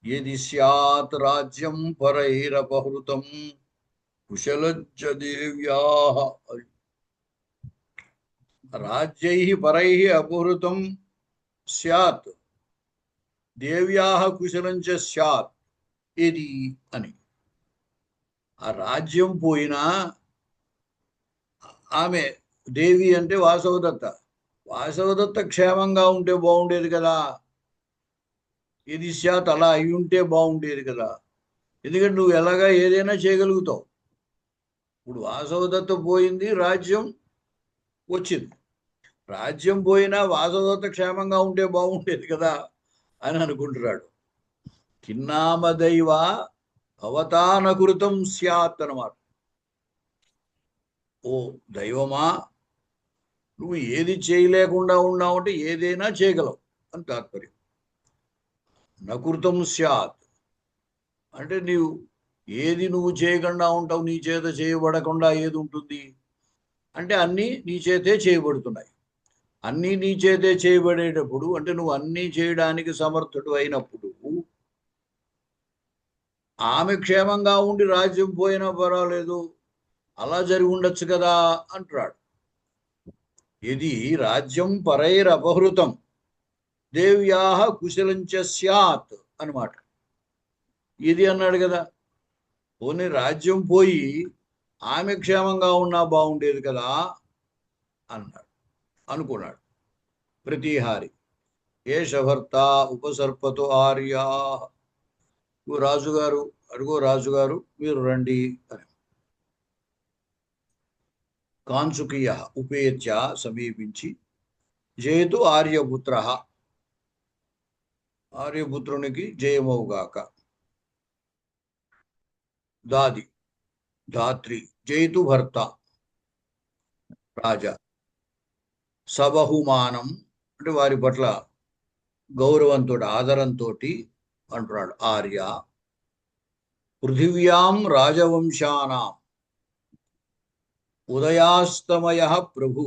యది స్యాత్ రాజ్యం పరైరపహృతం కుశలజ్జ దేవ్యాః. రాజ్యైః పరైః అపహృతం స్యాత్ దేవ్యాః కుశలంచ స్యాత్ ఇది అని. ఆ రాజ్యం పోయినా ఆమె దేవి అంటే వాసవదత్త, వాసవదత్త క్షేమంగా ఉంటే బాగుండేది కదా. ఇది శాత్ అలా అయి ఉంటే బాగుండేది కదా. ఎందుకంటే నువ్వు ఎలాగా ఏదైనా చేయగలుగుతావు. ఇప్పుడు వాసవదత్త పోయింది, రాజ్యం వచ్చింది. రాజ్యం పోయినా వాసవదత్త క్షేమంగా ఉంటే బాగుండేది కదా అని అనుకుంటున్నాడు. కిన్నామదైవ అవతానకృతం స్యాత్ అన్నమాట. ఓ దైవమా, నువ్వు ఏది చేయలేకుండా ఉన్నావు అంటే ఏదైనా చేయగలవు అని తాత్పర్యం. నకృతం స్యాత్ అంటే ఏది నువ్వు చేయకుండా ఉంటావు, నీ చేత చేయబడకుండా ఏది ఉంటుంది అంటే అన్నీ నీ చేతే చేయబడుతున్నాయి. అన్నీ నీ చేతే చేయబడేటప్పుడు అంటే నువ్వు అన్నీ చేయడానికి సమర్థుడు అయినప్పుడు ఆమె క్షేమంగా ఉండి రాజ్యం పోయినా పర్వాలేదు, అలా జరిగి ఉండొచ్చు కదా అంటున్నాడు. ఇది రాజ్యం పరైరపహృతం దేవ్యా కుశలంచ స్యాత్ అనమాట. ఇది అన్నాడు కదా, పోనీ రాజ్యం పోయి ఆమె క్షేమంగా ఉన్నా బాగుండేది కదా అన్నాడు, అనుకున్నాడు ప్రతిహారి. ఏష భర్త ఉపసర్పతో ఆర్యా, రాజుగారు, అడుగో రాజుగారు మీరు రండి అని. కాంచుకీయ ఉపేత్య సమీపించి జయతు ఆర్యపుత్ర, ఆర్యపుత్రునికి జయమవుగాక. దాది ధాత్రి జయతు భర్త రాజా. సబహుమానం అంటే వారి పట్ల గౌరవంతో ఆదరంతో అంటున్నాడు ఆర్య. పృథివ్యాం రాజవంశానాం ఉదయాస్తమయ ప్రభు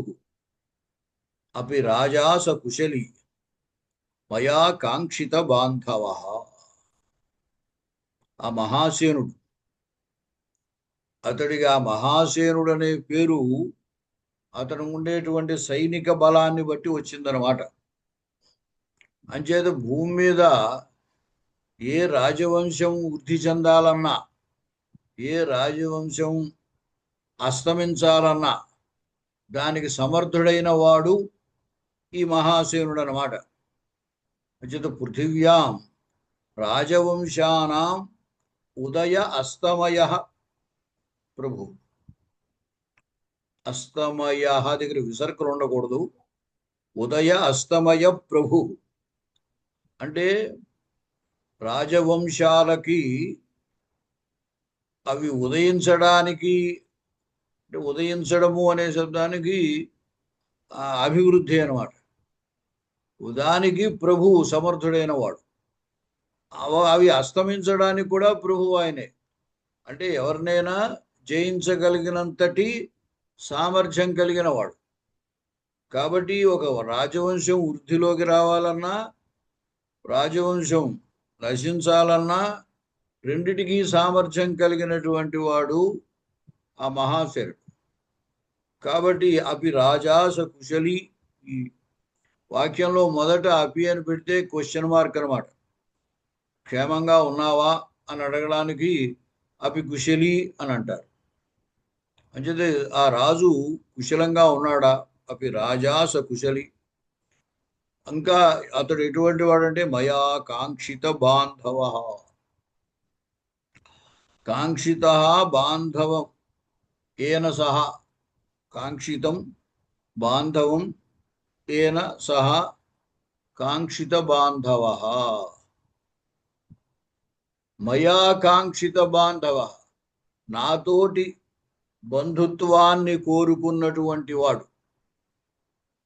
అపి రాజా స కుశలి మయా కాంక్షిత బాంధవ. ఆ మహాసేనుడు, అతడికి ఆ మహాసేనుడు అనే పేరు అతను ఉండేటువంటి సైనిక బలాన్ని బట్టి వచ్చిందనమాట. అంచేత భూమి మీద ఏ రాజవంశం వృద్ధి చెందాలన్నా, ఏ రాజవంశం అస్తమించాలన్నా దానికి సమర్థుడైన వాడు ఈ మహాసేనుడు అనమాట. అంచేత పృథివ్యాం రాజవంశానాం ఉదయ అస్తమయ ప్రభు. అస్తమయ దగ్గర విసర్గలు ఉండకూడదు. ఉదయ అస్తమయ ప్రభు అంటే రాజవంశాలకి అవి ఉదయించడానికి, అంటే ఉదయించడము అనే శబ్దానికి అభివృద్ధి అనమాట. ఉదానికి ప్రభువు సమర్థుడైన వాడు, అవి అస్తమించడానికి కూడా ప్రభువు ఆయనే. అంటే ఎవరినైనా జయించగలిగినంతటి సామర్థ్యం కలిగిన వాడు. కాబట్టి ఒక రాజవంశం వృద్ధిలోకి రావాలన్నా, రాజవంశం నశించాలన్నా రెండిటికీ సామర్థ్యం కలిగినటువంటి వాడు ఆ మహాశరుడు. కాబట్టి అపి రాజాస కుశలి, ఈ వాక్యంలో మొదట అపి అని పెడితే క్వశ్చన్ మార్క్ అనమాట. క్షేమంగా ఉన్నావా అని అడగడానికి అపి కుశలి అని అంటారు. అంచేతే ఆ రాజు కుశలంగా ఉన్నాడా, అపి రాజాస కుశలి. ఇంకా అతడు ఎటువంటి వాడంటే మయా కాంక్షిత బాంధవ. కాంక్షిత బాంధవం ఏన సహ, కాంక్షితం బాంధవం ఏన సహ కాంక్షిత బాంధవ. మయా కాంక్షిత బాంధవ, నాతోటి బంధుత్వాన్ని కోరుకున్నటువంటి వాడు.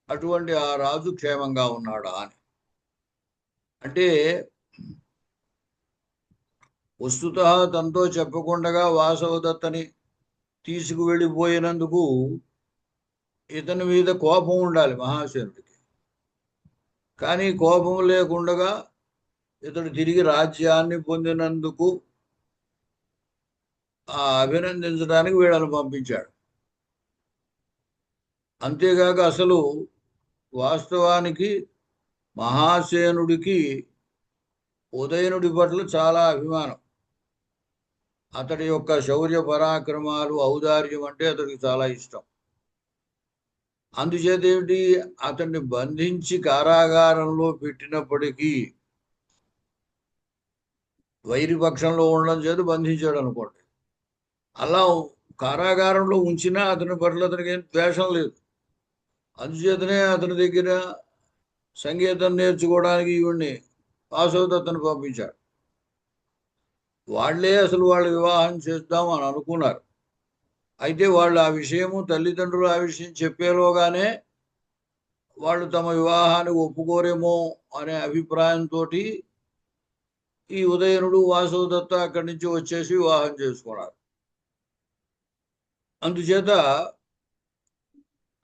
అటువంటి ఆ రాజు క్షేమంగా ఉన్నాడా అని అంటే, వస్తుత తనతో చెప్పకుండా వాసవదత్తని తీసుకువెళ్ళిపోయినందుకు ఇతని మీద కోపం ఉండాలి మహాసేనుడికి. కానీ కోపం లేకుండా ఇతడు తిరిగి రాజ్యాన్ని పొందినందుకు అభినందించడానికి వీళ్ళని పంపించాడు. అంతేగాక అసలు వాస్తవానికి మహాసేనుడికి ఉదయనుడి పట్ల చాలా అభిమానం. అతడి యొక్క శౌర్య పరాక్రమాలు, ఔదార్యం అంటే అతడికి చాలా ఇష్టం. అందుచేత ఏమిటి, అతన్ని బంధించి కారాగారంలో పెట్టినప్పటికీ వైరి పక్షంలో ఉండడం చేత బంధించాడు అనుకోండి. అలా కారాగారంలో ఉంచినా అతని పట్ల అతనికి ఏం ద్వేషం లేదు. అందుచేతనే అతని దగ్గర సంగీతం నేర్చుకోవడానికి ఈవిడ్ని వాసవదత్తను పంపించాడు. వాళ్లే అసలు వాళ్ళు వివాహం చేద్దాం అని అనుకున్నారు. అయితే వాళ్ళు ఆ విషయము, తల్లిదండ్రులు ఆ విషయం చెప్పేలోగానే వాళ్ళు తమ వివాహాన్ని ఒప్పుకోరేమో అనే అభిప్రాయంతో ఈ ఉదయనుడు వాసవదత్త అక్కడి నుంచి వచ్చేసి వివాహం చేసుకున్నారు. అందుచేత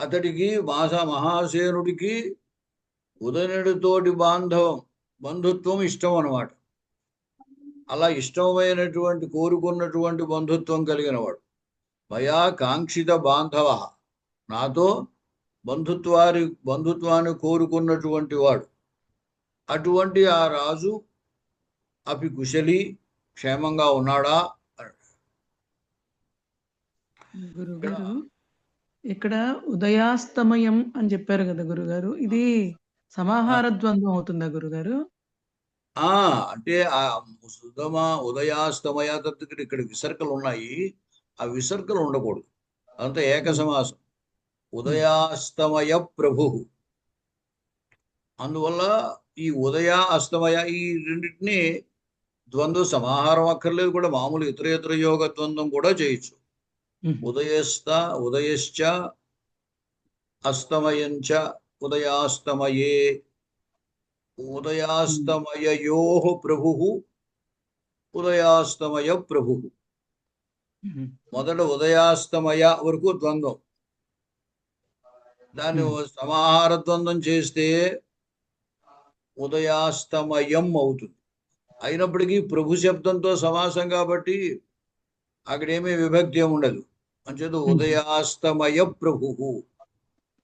అతడికి మహాసేనుడికి ఉదయనుడితోటి బంధుత్వం ఇష్టం అన్నమాట. అలా ఇష్టమైనటువంటి కోరుకున్నటువంటి బంధుత్వం కలిగిన వాడు. మయా కాంక్షిత బాంధవ, నాతో బంధుత్వాన్ని కోరుకున్నటువంటి వాడు. అటువంటి ఆ రాజు అపి కుశలి, క్షేమంగా ఉన్నాడా? గురుగారు ఇక్కడ ఉదయాస్తమయం అని చెప్పారు కదా గురుగారు, ఇది సమాహార ద్వంద్వం అవుతుందా గురుగారు? అంటే ఆ సుధమ ఉదయాస్తమయ దగ్గర ఇక్కడ విసర్గలు ఉన్నాయి. ఆ విసర్గలు ఉండకూడదు, అంతా ఏక సమాసం. ఉదయాస్తమయ ప్రభు. అందువల్ల ఈ ఉదయ అస్తమయ ఈ రెండింటిని ద్వంద్వ సమాహారం అక్కర్లేదు, కూడా మామూలు ఇతర యోగ ద్వంద్వం కూడా చేయొచ్చు. ఉదయశ్చ అస్తమయంచ ఉదయాస్తమయే, ఉదయాస్తమయయో ప్రభు, ఉదయాస్తమయ ప్రభు. మొదట ఉదయాస్తమయ వరకు ద్వంద్వం, దాన్ని సమాహార ద్వంద్వం చేస్తే ఉదయాస్తమయం అవుతుంది. అయినప్పటికీ ప్రభు శబ్దంతో సమాసం కాబట్టి అక్కడేమీ విభక్తి ఉండదు. అంచేత ఉదయాస్తమయ ప్రభు,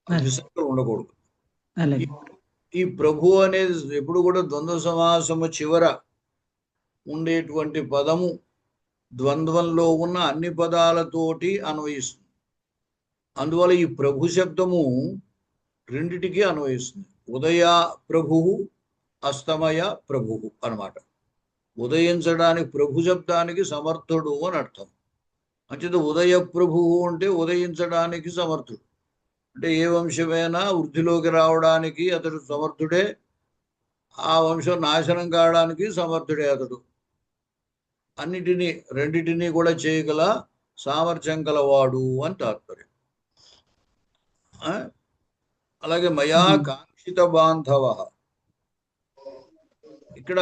విసర్గలు ఉండకూడదు. ఈ ప్రభు అనేది ఎప్పుడు కూడా ద్వంద్వ సమాసము చివర ఉండేటువంటి పదము ద్వంద్వంలో ఉన్న అన్ని పదాలతోటి అన్వయిస్తుంది. అందువల్ల ఈ ప్రభు శబ్దము రెండిటికి అన్వయిస్తుంది. ఉదయ ప్రభువు, అస్తమయ ప్రభువు అన్నమాట. ఉదయించడానికి ప్రభు శబ్దానికి సమర్థుడు అని అర్థం. అంచేత ఉదయ ప్రభువు అంటే ఉదయించడానికి సమర్థుడు. అంటే ఏ వంశమైనా వృద్ధిలోకి రావడానికి అతడు సమర్థుడే, ఆ వంశం నాశనం కావడానికి సమర్థుడే అతడు. రెండిటినీ కూడా చేయగల సామర్థ్యం గలవాడు అని తాత్పర్యం. అలాగే మయా కాంక్షిత బాంధవ, ఇక్కడ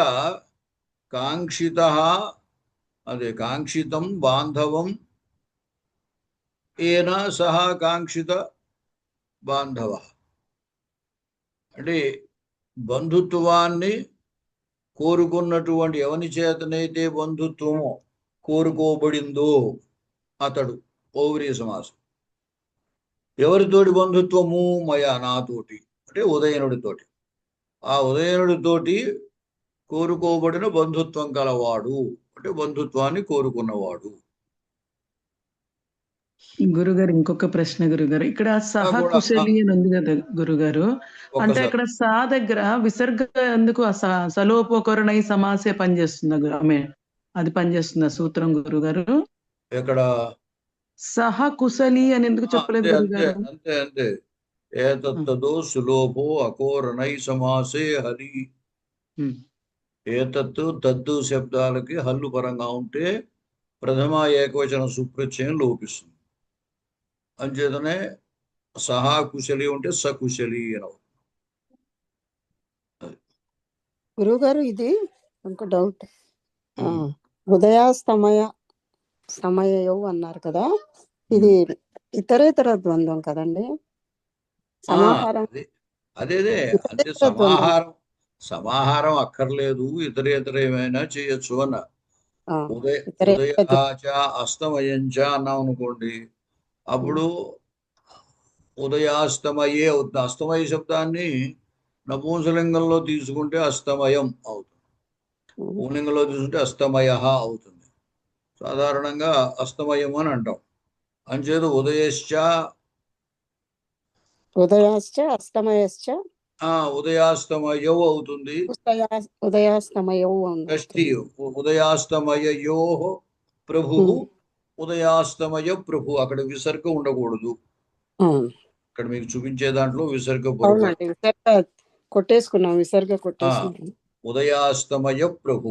కాంక్షిత, అదే కాంక్షితం బాంధవం, ఏన సహా కాంక్షిత బాంధవ అంటే బంధుత్వాన్ని కోరుకున్నటువంటి, ఎవని చేతనైతే బంధుత్వము కోరుకోబడిందో అతడు. ఓవరీ సమాసం. ఎవరితోటి బంధుత్వము? మయా, నాతోటి, అంటే ఉదయనుడితోటి. ఆ ఉదయనుడితోటి కోరుకోబడిన బంధుత్వం కలవాడు, అంటే బంధుత్వాన్ని కోరుకున్నవాడు. గురుగారు ఇంకొక ప్రశ్న గురుగారు, ఇక్కడ సహ కుశలి అని ఉంది కదా గురుగారు, అంటే ఇక్కడ సా దగ్గర విసర్గ ఎందుకు సలోపకరణై సమాసే పనిచేస్తుందా? అది పనిచేస్తుందా సూత్రం గురుగారు? ఎక్కడ సహ కుశలి అని ఎందుకు చెప్పలేదు గురుగారు? అంతే ఏతత్తదో సులోభో అకోరణై సమాసే హరి. ఏతత్తు తద్దు శబ్దాలకి హల్లు పరంగా ఉంటే ప్రథమ ఏకవచన సుప్రత్యయం లోపిస్తుంది. అంచేతనే సహా కుశలి ఉంటే సకుశలి అనవు. గురుగారు ఇది ఇంకో డౌట్, సమయయౌ అన్నారు కదా, ఇది ఇతరేతర ద్వంద్వం కదండి? సమాహారం అదే అంటే సమాహారం అక్కర్లేదు, ఇతరేతర ఏమైనా చేయొచ్చు అన్న. ఉదయాచ అస్తమయంచ అన్నాం అనుకోండి, అప్పుడు ఉదయాస్తమయే అవుతుంది. అస్తమయ శబ్దాన్ని నపూంసలింగంలో తీసుకుంటే అస్తమయం అవుతుంది, పుంలింగంలో తీసుకుంటే అస్తమయ అవుతుంది. సాధారణంగా అస్తమయం అని అంటాం. అంచేత ఉదయాస్తమయౌ అవుతుంది. ఉదయాస్తమయయో ప్రభు, ఉదయాస్తమయ ప్రభు. అక్కడ విసర్గ ఉండకూడదు. ఇక్కడ మీకు చూపించే దాంట్లో విసర్గ కొట్టేసుకున్నాం, విసర్గ కొట్టేసుకున్నాం. ఉదయాస్తమయ ప్రభు,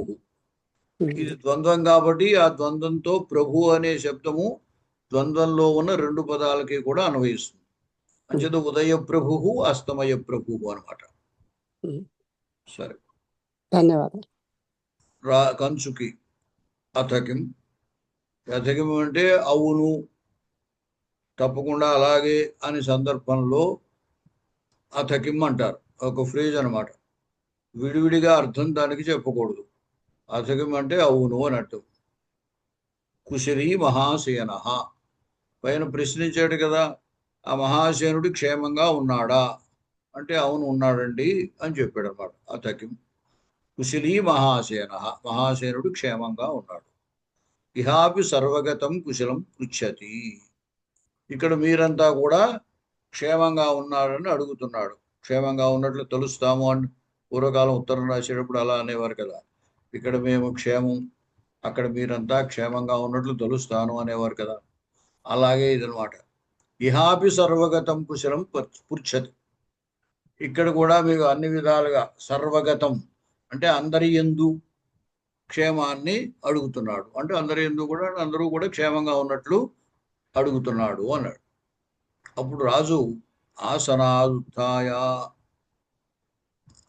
ఇది ద్వంద్వం కాబట్టి ఆ ద్వంద్వంతో ప్రభు అనే శబ్దము ద్వంద్వంలో ఉన్న రెండు పదాలకి కూడా అన్వయిస్తుంది. అంచేత ఉదయ ప్రభు, అస్తమయ ప్రభు అనమాట. సరే, ధన్యవాదాలు. కంచుకి అథకిం. అథకిం అంటే అవును, తప్పకుండా అలాగే అని సందర్భంలో అథకిం అంటారు. ఒక ఫ్రేజ్ అనమాట. విడివిడిగా అర్థం దానికి చెప్పకూడదు. అథకిం అంటే అవును అన్నట్టు. కుశలీ మహాసేన, పైన ప్రశ్నించాడు కదా, ఆ మహాసేనుడు క్షేమంగా ఉన్నాడా అంటే అవును ఉన్నాడండి అని చెప్పాడు అన్నమాట. అథకిం కుశలీ మహాసేన, మహాసేనుడు క్షేమంగా ఉన్నాడు. ఇహాపి సర్వగతం కుశలం పృచ్చతి, ఇక్కడ మీరంతా కూడా క్షేమంగా ఉన్నారని అడుగుతున్నాడు. క్షేమంగా ఉన్నట్లు తెలుస్తాము అని పూర్వకాలం ఉత్తరం రాసేటప్పుడు అలా అనేవారు కదా, ఇక్కడ మేము క్షేమం, అక్కడ మీరంతా క్షేమంగా ఉన్నట్లు తెలుస్తాను అనేవారు కదా. అలాగే ఇదనమాట. ఇహాపి సర్వగతం కుశలం పృచ్చతి, ఇక్కడ కూడా మీకు అన్ని విధాలుగా సర్వగతం అంటే అందరి యందు క్షేమాన్ని అడుగుతున్నాడు. అంటే అందరూ కూడా క్షేమంగా ఉన్నట్లు అడుగుతున్నాడు అన్నాడు. అప్పుడు రాజు ఆసనాదుత్థాయ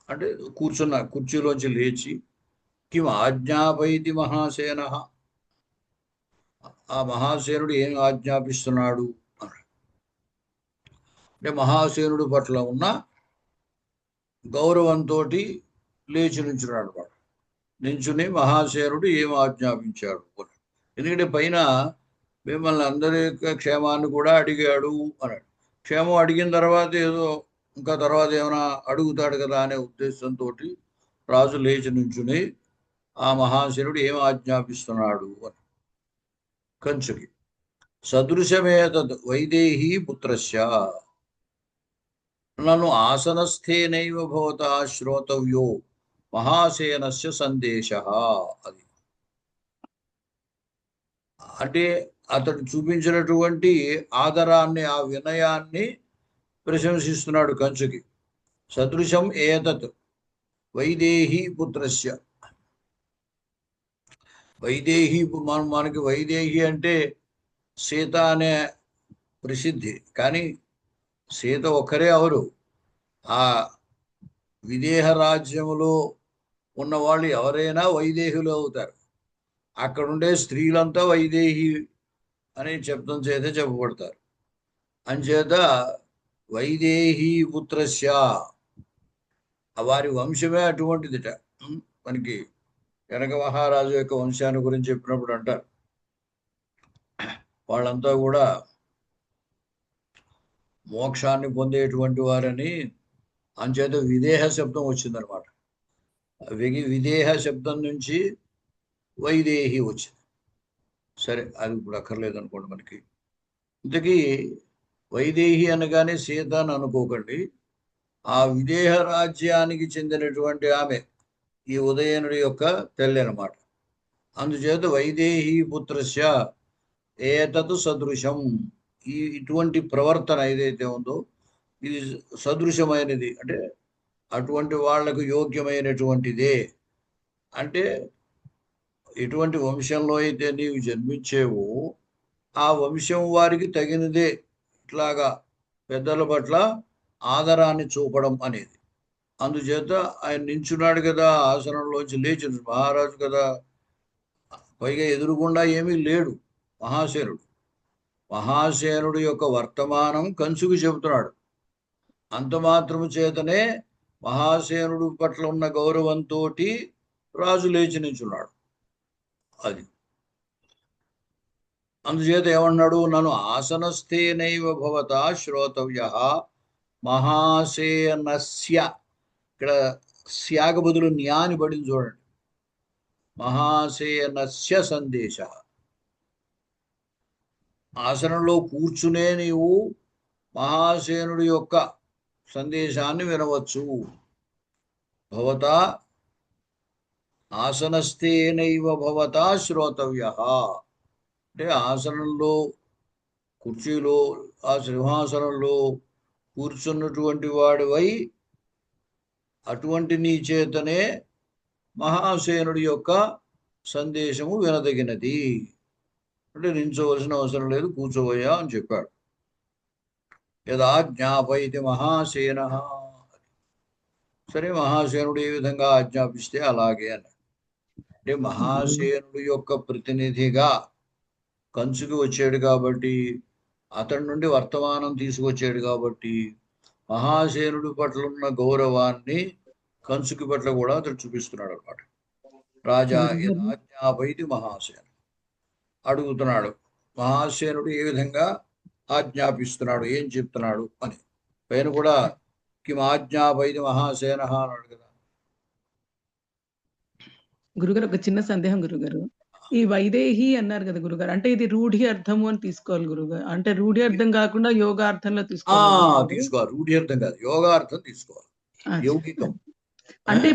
అంటే కూర్చున్న కుర్చీలోంచి లేచి, కిం ఆజ్ఞాపయతి మహాసేన, ఆ మహాసేనుడు ఏం ఆజ్ఞాపిస్తున్నాడు అన్నాడు. అంటే మహాసేనుడు పట్ల ఉన్న గౌరవంతో లేచి నుంచున్నాడు వాడు. నించుని మహాసేనుడు ఏం ఆజ్ఞాపించాడు అన్నాడు. ఎందుకంటే పైన మిమ్మల్ని అందరి యొక్క క్షేమాన్ని కూడా అడిగాడు అన్నాడు. క్షేమం అడిగిన తర్వాత ఏదో ఇంకా తర్వాత ఏమైనా అడుగుతాడు కదా అనే ఉద్దేశంతో రాజు లేచి నుంచుని ఆ మహాశనుడు ఏం ఆజ్ఞాపిస్తున్నాడు అని. కంచుకి సదృశమేతద్ వైదేహీ పుత్రస్య నన్ను ఆసనస్థేనైవ భవతా శ్రోతవ్యో మహాసేనస్య సందేశ. అది అంటే అతడు చూపించినటువంటి ఆదరాన్ని, ఆ వినయాన్ని ప్రశంసిస్తున్నాడు కంచుకి. సదృశం ఏతత్ వైదేహీ పుత్రస్య, వైదేహి, మనకి వైదేహి అంటే సీత అనే ప్రసిద్ధి, కానీ సీత ఒక్కరే అవరు. ఆ విదేహ రాజ్యములో ఉన్నవాళ్ళు ఎవరైనా వైదేహులు అవుతారు. అక్కడుండే స్త్రీలంతా వైదేహి అని చెప్తం చేత చెప్పబడతారు. అంచేత వైదేహీ పుత్రస్య, వారి వంశమే అటువంటిదిట. మనకి జనక మహారాజు యొక్క వంశాన్ని గురించి చెప్పినప్పుడు అంటారు, వాళ్ళంతా కూడా మోక్షాన్ని పొందేటువంటి వారని. అంచేత విదేహ శబ్దం వచ్చిందనమాట. విదేహ శబ్దం నుంచి వైదేహి వచ్చింది. సరే, అది ఇప్పుడు అక్కర్లేదు అనుకోండి మనకి. ఇంతకీ వైదేహి అనగానే సీత అని అనుకోకండి. ఆ విదేహ రాజ్యానికి చెందినటువంటి ఆమె ఈ ఉదయనుడి యొక్క తల్లి అన్నమాట. అందుచేత వైదేహీ పుత్రస్య ఏతత్ సదృశం, ఇటువంటి ప్రవర్తన ఏదైతే ఉందో ఇది సదృశమైనది, అంటే అటువంటి వాళ్లకు యోగ్యమైనటువంటిదే. అంటే ఎటువంటి వంశంలో అయితే నీవు జన్మించేవో ఆ వంశం వారికి తగినదే ఇట్లాగా పెద్దల పట్ల ఆదరాన్ని చూపడం అనేది. అందుచేత ఆయన నించున్నాడు కదా, ఆసనంలోంచి లేచి, మహారాజు కదా, పైగా ఎదురుగుండా ఏమీ లేడు మహాసేనుడు. మహాసేనుడు యొక్క వర్తమానం కంచుకు చెబుతున్నాడు. అంత మాత్రము చేతనే మహాసేనుడు పట్ల ఉన్న గౌరవంతో రాజు లేచి నించున్నాడు. అది అందుచేత ఏమన్నాడు, నన్ను ఆసనస్థేనైవ భవతా శ్రోతవ్య మహాసేనస్య, ఇక్కడ స్యాగ బదులు న్యాని పడింది చూడండి. మహాసేనస్య సందేశ, ఆసనంలో కూర్చునే నీవు మహాసేనుడి యొక్క సందేశాన్ని వినవచ్చు. భవతా ఆసనస్థేనైవ భవతా శ్రోతవ్య, అంటే ఆసనంలో, కుర్చీలో, ఆ సింహాసనంలో కూర్చున్నటువంటి వాడివై అటువంటి నీ చేతనే మహాసేనుడి యొక్క సందేశము వినదగినది. అంటే నించవలసిన అవసరం లేదు, కూర్చోవయ్యా అని చెప్పాడు. యదా జ్ఞాపయతి మహాసేన, సరే మహాసేనుడు ఏ విధంగా ఆజ్ఞాపిస్తే అలాగే అన్నాడు. అంటే మహాసేనుడు యొక్క ప్రతినిధిగా కంచుకి వచ్చాడు కాబట్టి, అతడి నుండి వర్తమానం తీసుకొచ్చాడు కాబట్టి, మహాసేనుడి పట్ల ఉన్న గౌరవాన్ని కంచుకి పట్ల కూడా అతడు చూపిస్తున్నాడు అనమాట. రాజా గురుగారు ఆజ్ఞాపైతి మహాసేన. అడుగుతున్నాడు మహాసేనుడు ఏ విధంగా ఆజ్ఞాపిస్తున్నాడు, ఏం చెప్తున్నాడు అని. పైన కూడా కిం ఆజ్ఞాపైతి మహాసేన అన్నాడు కదా. గురుగారు ఒక చిన్న సందేహం గురుగారు. ఈ వైదేహి అన్నారు కదా గురుగారు, అంటే ఇది రూఢి అర్థము అని తీసుకోవాలి గురుగారు? అంటే రూఢి అర్థం కాకుండా యోగార్థంలో తీసుకోవాలి? తీసుకోవాలి, రూఢి అర్థం కాదు, యోగార్థం తీసుకోవాలి, యౌగికం. అంటే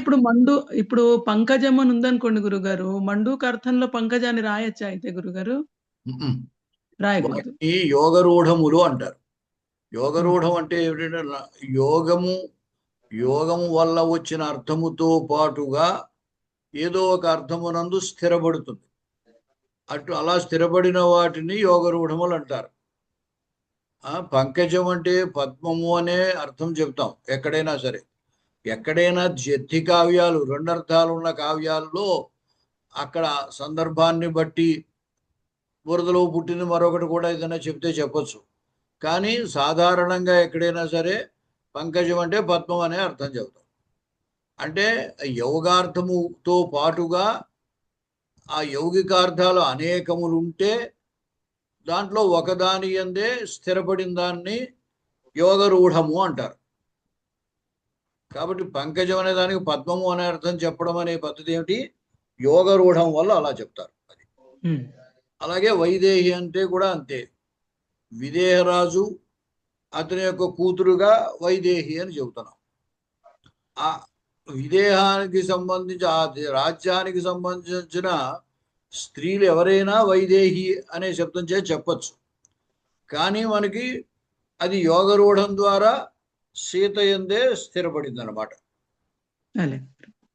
ఇప్పుడు పంకజం అని ఉందనుకోండి గురుగారు, మండూక అర్థంలో పంకజాన్ని రాయొచ్చా అయితే గురుగారు? రాయకూడదు. ఈ యోగరూఢములు అంటారు. యోగరూఢం అంటే ఏమిటంటే యోగము వల్ల వచ్చిన అర్థముతో పాటుగా ఏదో ఒక అర్థమునందు స్థిరపడుతుంది. అలా స్థిరపడిన వాటిని యోగరూఢములు అంటారు. పంకజం అంటే పద్మము అనే అర్థం చెప్తాం ఎక్కడైనా సరే. ఎక్కడైనా జతి కావ్యాలు, రెండు అర్థాలు ఉన్న కావ్యాల్లో అక్కడ సందర్భాన్ని బట్టి బురదలో పుట్టింది మరొకటి కూడా ఏదైనా చెప్తే చెప్పొచ్చు. కానీ సాధారణంగా ఎక్కడైనా సరే పంకజం అంటే పద్మం అనే అర్థం చెబుతాం. అంటే యోగార్థముతో పాటుగా ఆ యౌగికార్థాలు అనేకములు ఉంటే దాంట్లో ఒకదాని యందే స్థిరపడిన దాన్ని యోగరూఢము అంటారు. కాబట్టి పంకజం అనే దానికి పద్మము అనే అర్థం చెప్పడం అనే పద్ధతి ఏమిటి? యోగరూఢం వల్ల అలా చెప్తారు. అది అలాగే వైదేహి అంటే కూడా అంతే. విదేహరాజు అతని యొక్క కూతురుగా వైదేహి అని చెబుతున్నాం. ఆ విదేహానికి సంబంధించి ఆ రాజ్యానికి సంబంధించిన స్త్రీలు ఎవరైనా వైదేహి అనే శబ్దం చేసి చెప్పచ్చు. కానీ మనకి అది యోగరూఢం ద్వారా సీత యందే స్థిరపడింది అనమాట.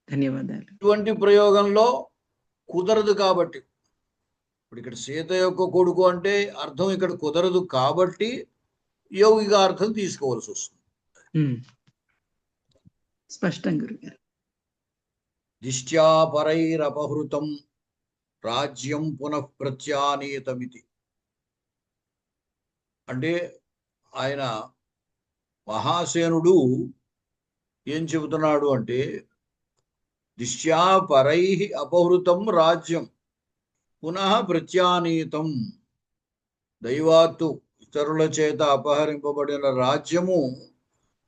ధన్యవాదాలు. ఇటువంటి ప్రయోగంలో కుదరదు కాబట్టి, ఇప్పుడు ఇక్కడ సీత యొక్క కొడుకు అంటే అర్థం ఇక్కడ కుదరదు కాబట్టి యౌగిక అర్థం తీసుకోవాల్సి వస్తుంది. స్పష్టం గురుగారు. దిష్ట్యా పరైరపహృతం రాజ్యం పునః ప్రత్యానీతమితి. అంటే ఆయన మహాసేనుడు ఏం చెబుతున్నాడు అంటే, దిష్ట్యా పరై అపహృతం రాజ్యం పునః ప్రత్యానీతం. దైవాత్తు ఇతరుల చేత అపహరింపబడిన రాజ్యము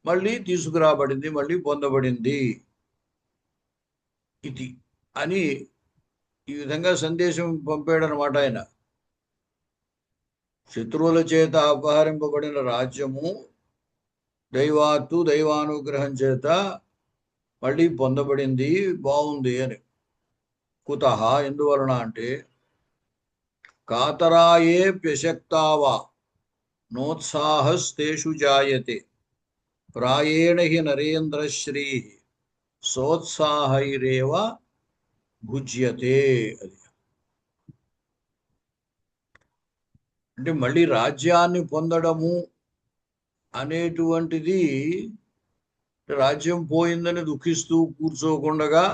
మళ్ళీ తీసుకురాబడింది, మళ్ళీ పొందబడింది ఇది అని ఈ విధంగా సందేశం పంపాడనమాట ఆయన. శత్రువుల చేత అపహరింపబడిన రాజ్యము దైవాత్తు దైవానుగ్రహం చేత మళ్ళీ పొందబడింది, బాగుంది అని. కుతః ఎందువలన అంటే, కాతరాయే ప్యశక్తావా నోత్సాహస్తేషు జాయతే ప్రాయేణ హి నరేంద్రశ్రీ సోత్సాహైరేవ భుజ్యతే. అది అంటే మళ్ళీ రాజ్యాన్ని పొందడము అనేటువంటిది, రాజ్యం పోయిందని దుఃఖిస్తూ కూర్చోకుండగా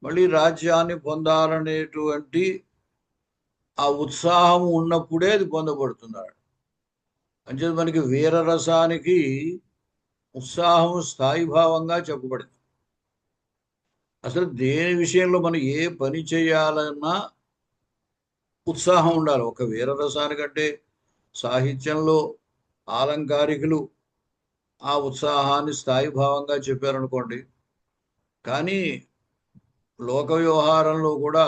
మళ్ళీ రాజ్యాన్ని పొందాలనేటువంటి ఆ ఉత్సాహం ఉన్నప్పుడే అది పొందబడుతున్నాడు. అంటే మనకి వీరరసానికి ఉత్సాహం స్థాయిభావంగా చెప్పబడింది. అసలు దేని విషయంలో మనం ఏ పని చేయాలన్నా ఉత్సాహం ఉండాలి. ఒక వీరరసానికంటే సాహిత్యంలో ఆలంకారికులు ఆ ఉత్సాహాన్ని స్థాయిభావంగా చెప్పారనుకోండి. కానీ లోక వ్యవహారంలో కూడా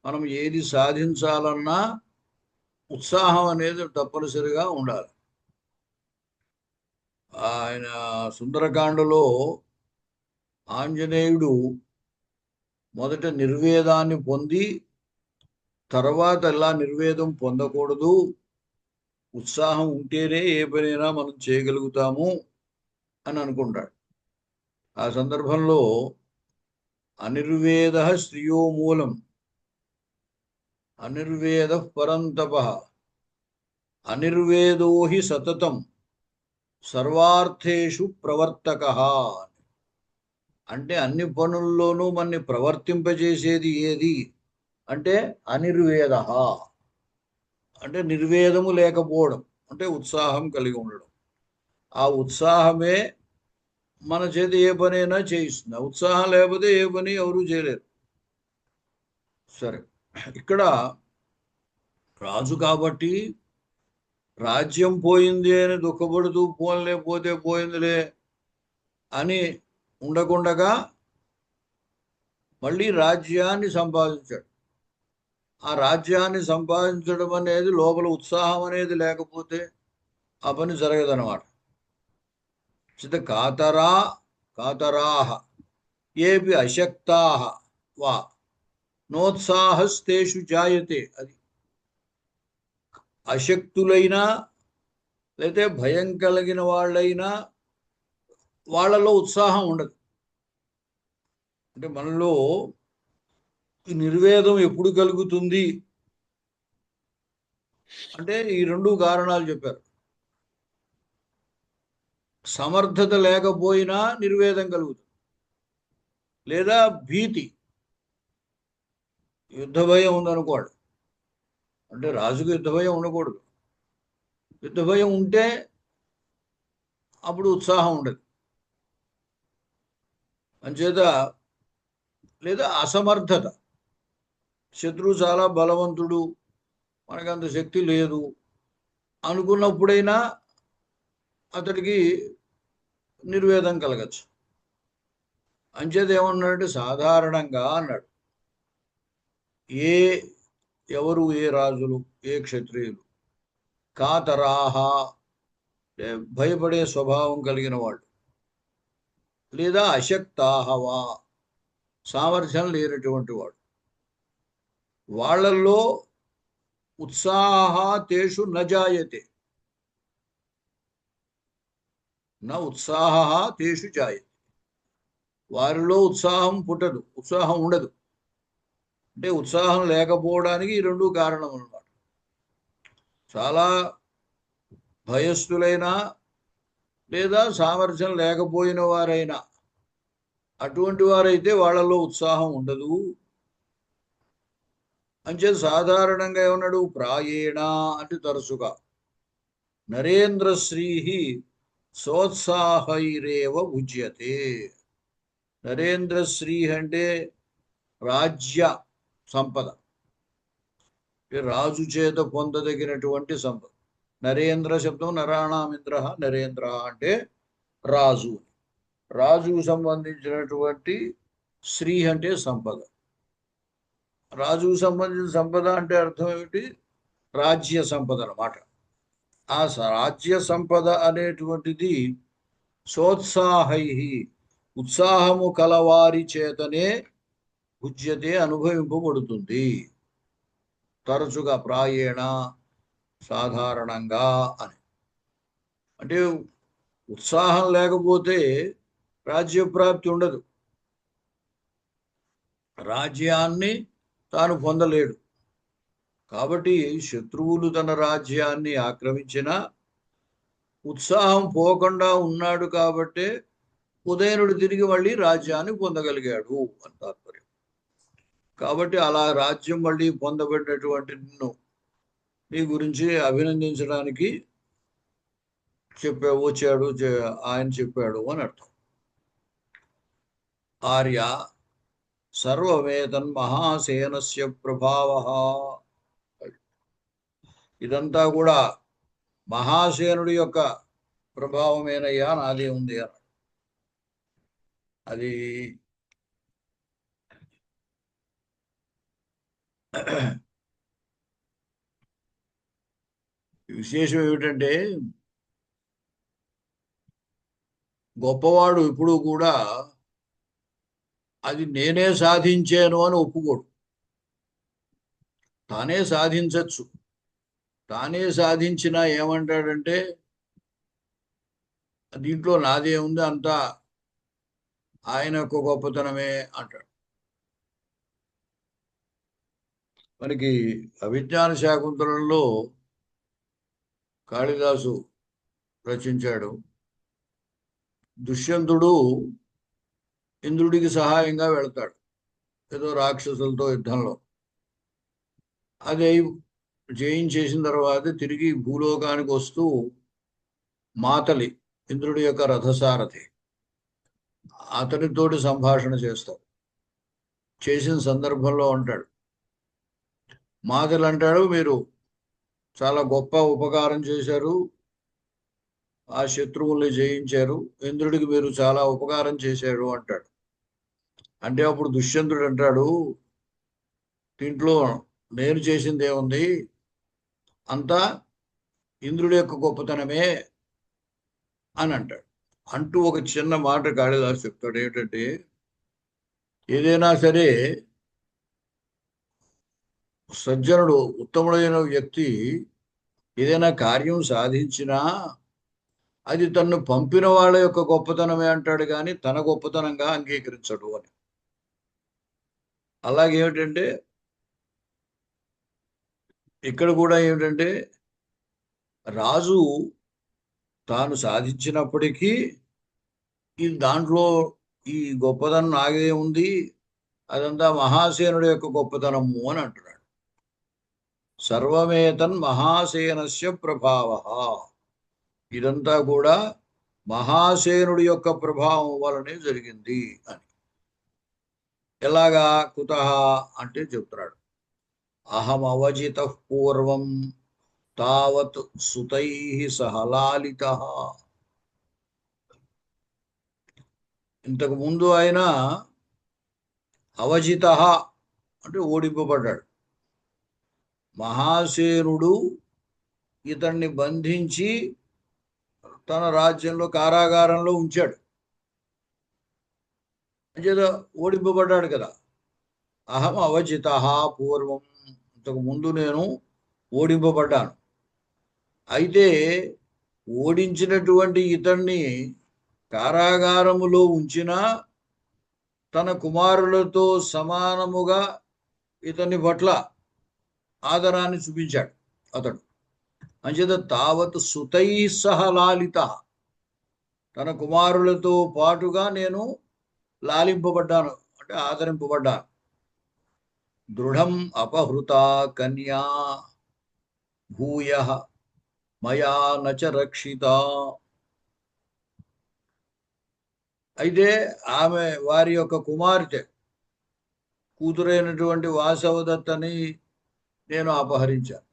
మనం ఏది సాధించాలన్నా ఉత్సాహం అనేది తప్పనిసరిగా ఉండాలి. ఆయన సుందరకాండలో ఆంజనేయుడు మొదట నిర్వేదాన్ని పొంది తర్వాత ఎలా నిర్వేదం పొందకూడదు, ఉత్సాహం ఉంటేనే ఏ పనైనా మనం చేయగలుగుతాము అని అనుకుంటాడు. ఆ సందర్భంలో అనిర్వేద శ్రియో మూలం అనిర్వేద పరంతప అనిర్వేదో హి సతతం సర్వార్థేషు ప్రవర్తక. అంటే అన్ని పనుల్లోనూ మనని ప్రవర్తింపజేసేది ఏది అంటే అనిర్వేద. అంటే నిర్వేదము లేకపోవడం, అంటే ఉత్సాహం కలిగి ఉండడం. ఆ ఉత్సాహమే మన చేతి ఏ పనైనా చేయిస్తుంది. ఉత్సాహం లేకపోతే ఏ పని ఎవరు చేయలేరు. సరే, ఇక్కడ రాజు కాబట్టి రాజ్యం పోయింది అని దుఃఖపడుతూ పోన్లే పోతే పోయిందిలే అని ఉండకుండగా మళ్ళీ రాజ్యాన్ని సంపాదించాడు. ఆ రాజ్యాన్ని సంపాదించడం అనేది లోపల ఉత్సాహం అనేది లేకపోతే ఆ పని జరగదన్నమాట. కాతరాహ ఏపి అశక్తాహ వా నోత్సాహస్తేషు జాయతే. అది అశక్తులైనా లేతే భయం కలిగిన వాళ్ళైనా వాళ్ళలో ఉత్సాహం ఉండదు. అంటే మనలో ఈ నిర్వేదం ఎప్పుడు కలుగుతుంది అంటే ఈ రెండు కారణాలు చెప్పారు. సమర్థత లేకపోయినా నిర్వేదం కలుగుతుంది, లేదా భీతి, యుద్ధ భయం ఉందనుకోండి. అంటే రాజుకు యుద్ధ భయం ఉండకూడదు. యుద్ధ భయం ఉంటే అప్పుడు ఉత్సాహం ఉండదు. అంచేత లేదా అసమర్థత, శత్రువు చాలా బలవంతుడు, మనకంత శక్తి లేదు అనుకున్నప్పుడైనా అతడికి నిర్వేదం కలగచ్చు. అంచేత ఏమన్నాడంటే సాధారణంగా అన్నాడు, ఎవరు ఏ రాజులు ఏ క్షత్రియులు కాతరాహ భయపడే స్వభావం కలిగిన వాళ్ళు, లేదా అశక్తాహవా సామర్థ్యం లేనటువంటి వాడు, వాళ్ళల్లో ఉత్సాహ తేషు నజాయతే ఉత్సాహ తేషు జాయతే. వారిలో ఉత్సాహం పుట్టదు, ఉత్సాహం ఉండదు. అంటే ఉత్సాహం లేకపోవడానికి ఈ రెండు కారణం అన్నమాట. చాలా భయస్థులైనా లేదా సామర్థ్యం లేకపోయిన వారైనా అటువంటి వారైతే వాళ్ళలో ఉత్సాహం ఉండదు. అంచే సాధారణంగా ఏమన్నాడు, ప్రాయేణ అంటే తరచుగా నరేంద్రశ్రీ సోత్సాహైరేవ ఉజ్యతే. నరేంద్రశ్రీ అంటే రాజ్య సంపద, రాజు చేత పొందదగినటువంటి సంపద. నరేంద్ర శబ్దం నరాణామింద్ర, నరేంద్ర అంటే రాజు, రాజుకు సంబంధించినటువంటి శ్రీ అంటే సంపద. రాజుకు సంబంధించిన సంపద అంటే అర్థం ఏమిటి, రాజ్య సంపద అన్నమాట. ఆ రాజ్య సంపద అనేటువంటిది సోత్సాహై ఉత్సాహము కలవారి చేతనే భుజ్యతే అనుభవింపబడుతుంది. తరచుగా ప్రాయేణ సాధారణంగా అని. అంటే ఉత్సాహం లేకపోతే రాజ్యప్రాప్తి ఉండదు, రాజ్యాన్ని తాను పొందలేడు. కాబట్టి శత్రువులు తన రాజ్యాన్ని ఆక్రమించిన ఉత్సాహం పోకుండా ఉన్నాడు కాబట్టి ఉదయనుడు తిరిగి మళ్ళీ రాజ్యాన్ని పొందగలిగాడు అని తాత్పర్యం. కాబట్టి అలా రాజ్యం మళ్ళీ పొందబడినటువంటి నిన్ను నీ గురించి అభినందించడానికి వచ్చాడు, ఆయన చెప్పాడు అని అర్థం. ఆర్య సర్వమేతన్ మహాసేనస్య ప్రభావ. ఇదంతా కూడా మహాసేనుడి యొక్క ప్రభావమేనయ్యా, నాదే ఉంది అన్నాడు. అది విశేషం ఏమిటంటే గొప్పవాడు ఇప్పుడు కూడా అది నేనే సాధించాను అని ఒప్పుకోడు. తానే సాధించచ్చు, తానే సాధించినా ఏమంటాడంటే దీంట్లో నాదే ఉంది, అంతా ఆయన యొక్క గొప్పతనమే అంటాడు. మనకి అభిజ్ఞాన శాకుంతలంలో కాళిదాసు రచించాడు. దుష్యంతుడు ఇంద్రుడికి సహాయంగా వెళతాడు ఏదో రాక్షసులతో యుద్ధంలో. అది జయించేసిన తర్వాత తిరిగి భూలోకానికి వస్తూ మాతలి ఇంద్రుడి యొక్క రథసారథి అతనితోటి సంభాషణ చేస్తారు. చేసిన సందర్భంలో అంటాడు, మాతలు అంటాడు, మీరు చాలా గొప్ప ఉపకారం చేశారు, ఆ శత్రువుల్ని జయించారు, ఇంద్రుడికి మీరు చాలా ఉపకారం చేశారు అంటాడు. అంటే అప్పుడు దుష్యంతుడు అంటాడు, దీంట్లో నేను చేసింది ఏముంది, అంతా ఇంద్రుడి యొక్క గొప్పతనమే అని అంటాడు. అంటూ ఒక చిన్న మాట కాళిదాసు చెప్తాడు, ఏమిటంటే ఏదైనా సరే సజ్జనుడు, ఉత్తముడైన వ్యక్తి ఏదైనా కార్యం సాధించినా అది తన్ను పంపిన వాళ్ళ యొక్క గొప్పతనమే అంటాడు, కానీ తన గొప్పతనంగా అంగీకరించడు అని. అలాగేమిటంటే ఇక్కడ కూడా ఏమిటంటే రాజు తాను సాధించినప్పటికీ ఈ దాంట్లో ఈ గొప్పతనం నాగే ఉంది, అదంతా మహాసేనుడి యొక్క గొప్పతనము అని అంటున్నాడు. సర్వమేతన్ మహాసేనస్య ప్రభావ, ఇదంతా కూడా మహాసేనుడి యొక్క ప్రభావం వలనే జరిగింది అని. ఎలాగా, కుతః అంటే చెప్తున్నాడు, అహం అవజిత పూర్వం తావత్ సుతై సహలాలిత. ఇంతకు ముందు ఆయన అవజిత అంటే ఓడింపబడ్డాడు. మహాసేనుడు ఇతన్ని బంధించి తన రాజ్యంలో కారాగారంలో ఉంచాడు, అంచేత ఓడింపబడ్డాడు కదా. అహం అవజిత పూర్వం, ఇంతకు ముందు నేను ఓడింపబడ్డాను. అయితే ఓడించినటువంటి ఇతన్ని కారాగారములో ఉంచిన తన కుమారులతో సమానముగా ఇతని పట్ల ఆదరాన్ని చూపించాడు అతడు. అంచేత తావత్ సుతై సహ లాలిత, తన కుమారులతో పాటుగా నేను లాలింపబడ్డాను, అంటే ఆదరింపబడ్డాను. దృఢం అపహృత కన్యా భూయ మయా నచ రక్షిత. అయితే ఆమె వారి యొక్క కుమార్తె కూతురైనటువంటి వాసవదత్తని నేను అపహరించాను.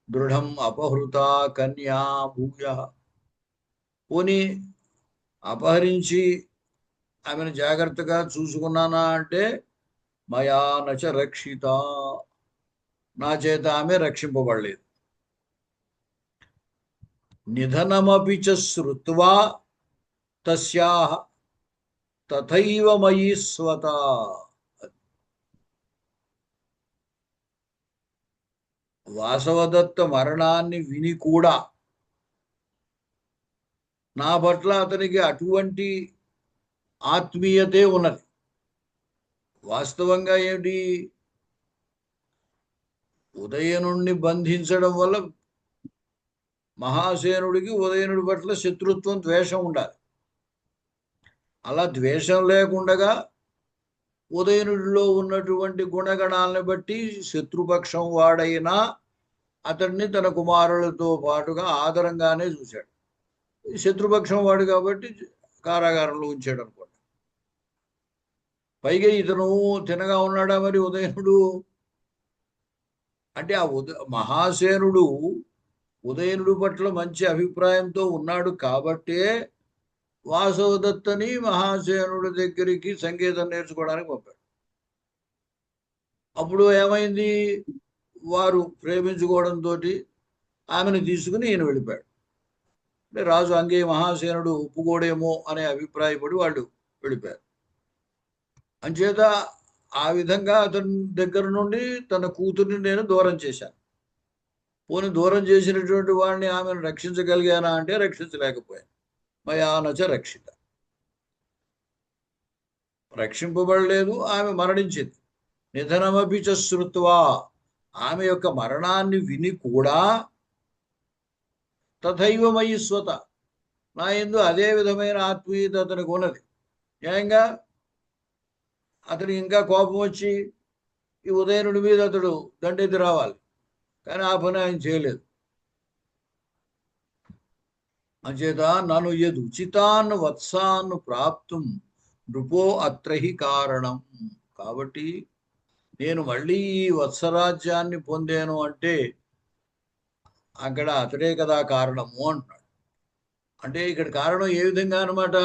దృఢం అపహృత కన్యా భూయ, పోని అపహరించి ఆమెను జాగ్రత్తగా చూసుకున్నానా అంటే మయా నచ రక్షిత, నా చేత ఆమె రక్షింపబడలేదు. నిధనమపి చ శ్రుత్వా తస్యాః తథైవ మయి స్వత. వాసవదత్త మరణాన్ని విని కూడా నా పట్ల అతనికి అటువంటి ఆత్మీయతే ఉన్నది. వాస్తవంగా ఏమిటి, ఉదయనుణ్ణి బంధించడం వల్ల మహాసేనుడికి ఉదయనుడి పట్ల శత్రుత్వం, ద్వేషం ఉండాలి. అలా ద్వేషం లేకుండగా ఉదయనుడిలో ఉన్నటువంటి గుణగణాలను బట్టి శత్రుపక్షం వాడైనా అతడిని తన కుమారులతో పాటుగా ఆదరంగానే చూశాడు. శత్రుపక్షం వాడు కాబట్టి కారాగారంలో ఉంచాడు అనుకోండి. పైగా ఇతను తినగా ఉన్నాడా మరి ఉదయనుడు అంటే, ఆ మహాసేనుడు ఉదయనుడి పట్ల మంచి అభిప్రాయంతో ఉన్నాడు కాబట్టే వాసవదత్తని మహాసేనుడి దగ్గరికి సంగీతం నేర్చుకోవడానికి పంపాడు. అప్పుడు ఏమైంది, వారు ప్రేమించుకోవడంతో ఆమెను తీసుకుని ఈయన వెళ్ళిపోయాడు. అంటే రాజు అంగే మహాసేనుడు ఒప్పుకోడేమో అనే అభిప్రాయపడి వాళ్ళు వెళ్ళిపోయారు. అంచేత ఆ విధంగా అతని దగ్గర నుండి తన కూతుర్ని నేను దూరం చేశాను. పోనీ దూరం చేసినటువంటి వాడిని ఆమెను రక్షించగలిగానా అంటే రక్షించలేకపోయాను. మయానచ రక్షిత, రక్షింపబడలేదు, ఆమె మరణించింది. నిధనమపి చ శ్రుత్వా, ఆమె యొక్క మరణాన్ని విని కూడా తథైవ మయి స్వత, నా యందు అదే విధమైన ఆత్మీయత అతనికి ఉన్నది. న్యాయంగా అతనికి ఇంకా కోపం వచ్చి ఈ ఉదయనుడి మీద అతడు దండెత్తి రావాలి, కానీ ఆ పని ఆయన చేయలేదు. అంచేత నన్ను యద్ ఉచితాన్ వత్సాన్ ప్రాప్తుం నృపో అత్రహి కారణం. కాబట్టి నేను మళ్ళీ ఈ వత్సరాజ్యాన్ని పొందాను అంటే అక్కడ అతడే కదా కారణము అంటున్నాడు. అంటే ఇక్కడ కారణం ఏ విధంగా అనమాట,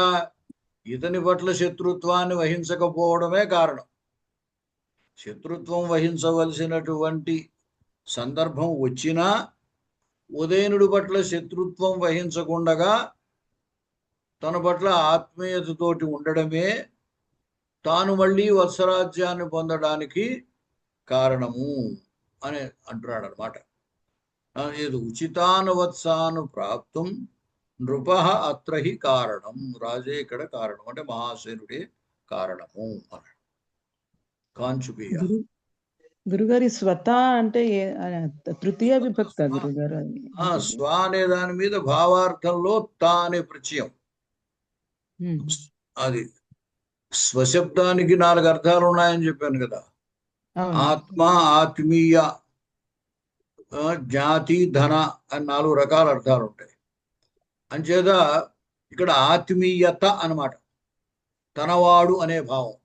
ఇతని పట్ల శత్రుత్వాన్ని వహించకపోవడమే కారణం. శత్రుత్వం వహించవలసినటువంటి సందర్భం వచ్చినా ఉదయనుడి పట్ల శత్రుత్వం వహించకుండగా తన పట్ల ఆత్మీయతతోటి ఉండడమే తాను మళ్ళీ వత్సరాజ్యాన్ని పొందడానికి కారణము అని అంటున్నాడు అనమాట. ఏది ఉచితానువత్సాను ప్రాప్తం నృప అత్రహి కారణం. రాజే ఇక్కడ కారణం అంటే మహాసేనుడే కారణము అన్నాడు. కాంచుకీయ గురుగారి స్వత అంటే తృతీయ విభక్త గురుగారు. స్వ అనే దాని మీద భావార్థంలో తా అనే ప్రత్యయం. అది స్వశబ్దానికి 4 అర్థాలు ఉన్నాయని చెప్పాను కదా. ఆత్మ, ఆత్మీయ, జ్ఞాతి, ధన అని 4 రకాల అర్థాలు ఉంటాయి. అంచేత ఇక్కడ ఆత్మీయత అన్నమాట, తనవాడు అనే భావం.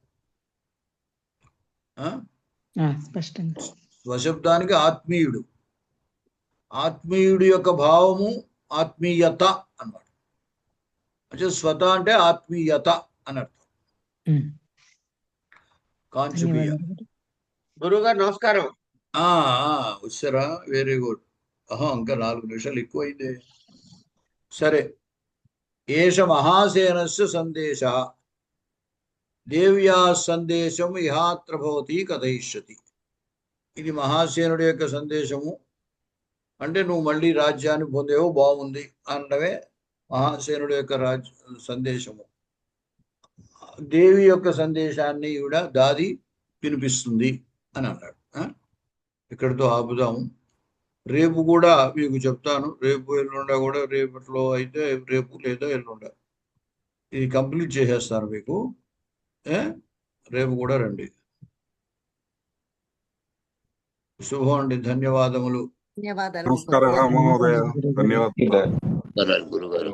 స్పష్టంగా స్వశబ్దానికి ఆత్మీయుడు, ఆత్మీయుడి యొక్క భావము ఆత్మీయత అన్నమాట. అంటే స్వత అంటే ఆత్మీయత అని అర్థం. కాంచుకీయ. గురుగారు నమస్కారం. వచ్చారా? Very good. ఇంకా 4 నిమిషాలు ఎక్కువైంది. సరే. ఏష మహాసేనస్య సందేశ దేవ్యా సందేశం ఇహాత్ర భవతి కథయిష్యతి. ఇది మహాసేనుడి యొక్క సందేశము. అంటే నువ్వు మళ్ళీ రాజ్యాన్ని పొందేవో బాగుంది అనడమే మహాసేనుడి యొక్క సందేశము. దేవి యొక్క సందేశాన్ని ఈవిడ దాది వినిపిస్తుంది అని అన్నాడు. ఇక్కడితో ఆపుదాము. రేపు కూడా మీకు చెప్తాను. రేపు ఎల్లుండ కూడా, రేపట్లో అయితే రేపు లేదా ఎల్లుండ ఇది కంప్లీట్ చేసేస్తాను మీకు. రేపు కూడా రండి. శుభం అండి. ధన్యవాదములు. ధన్యవాదాలు. నమస్కారం మహోదయ. ధన్యవాదాలు గురుగారు.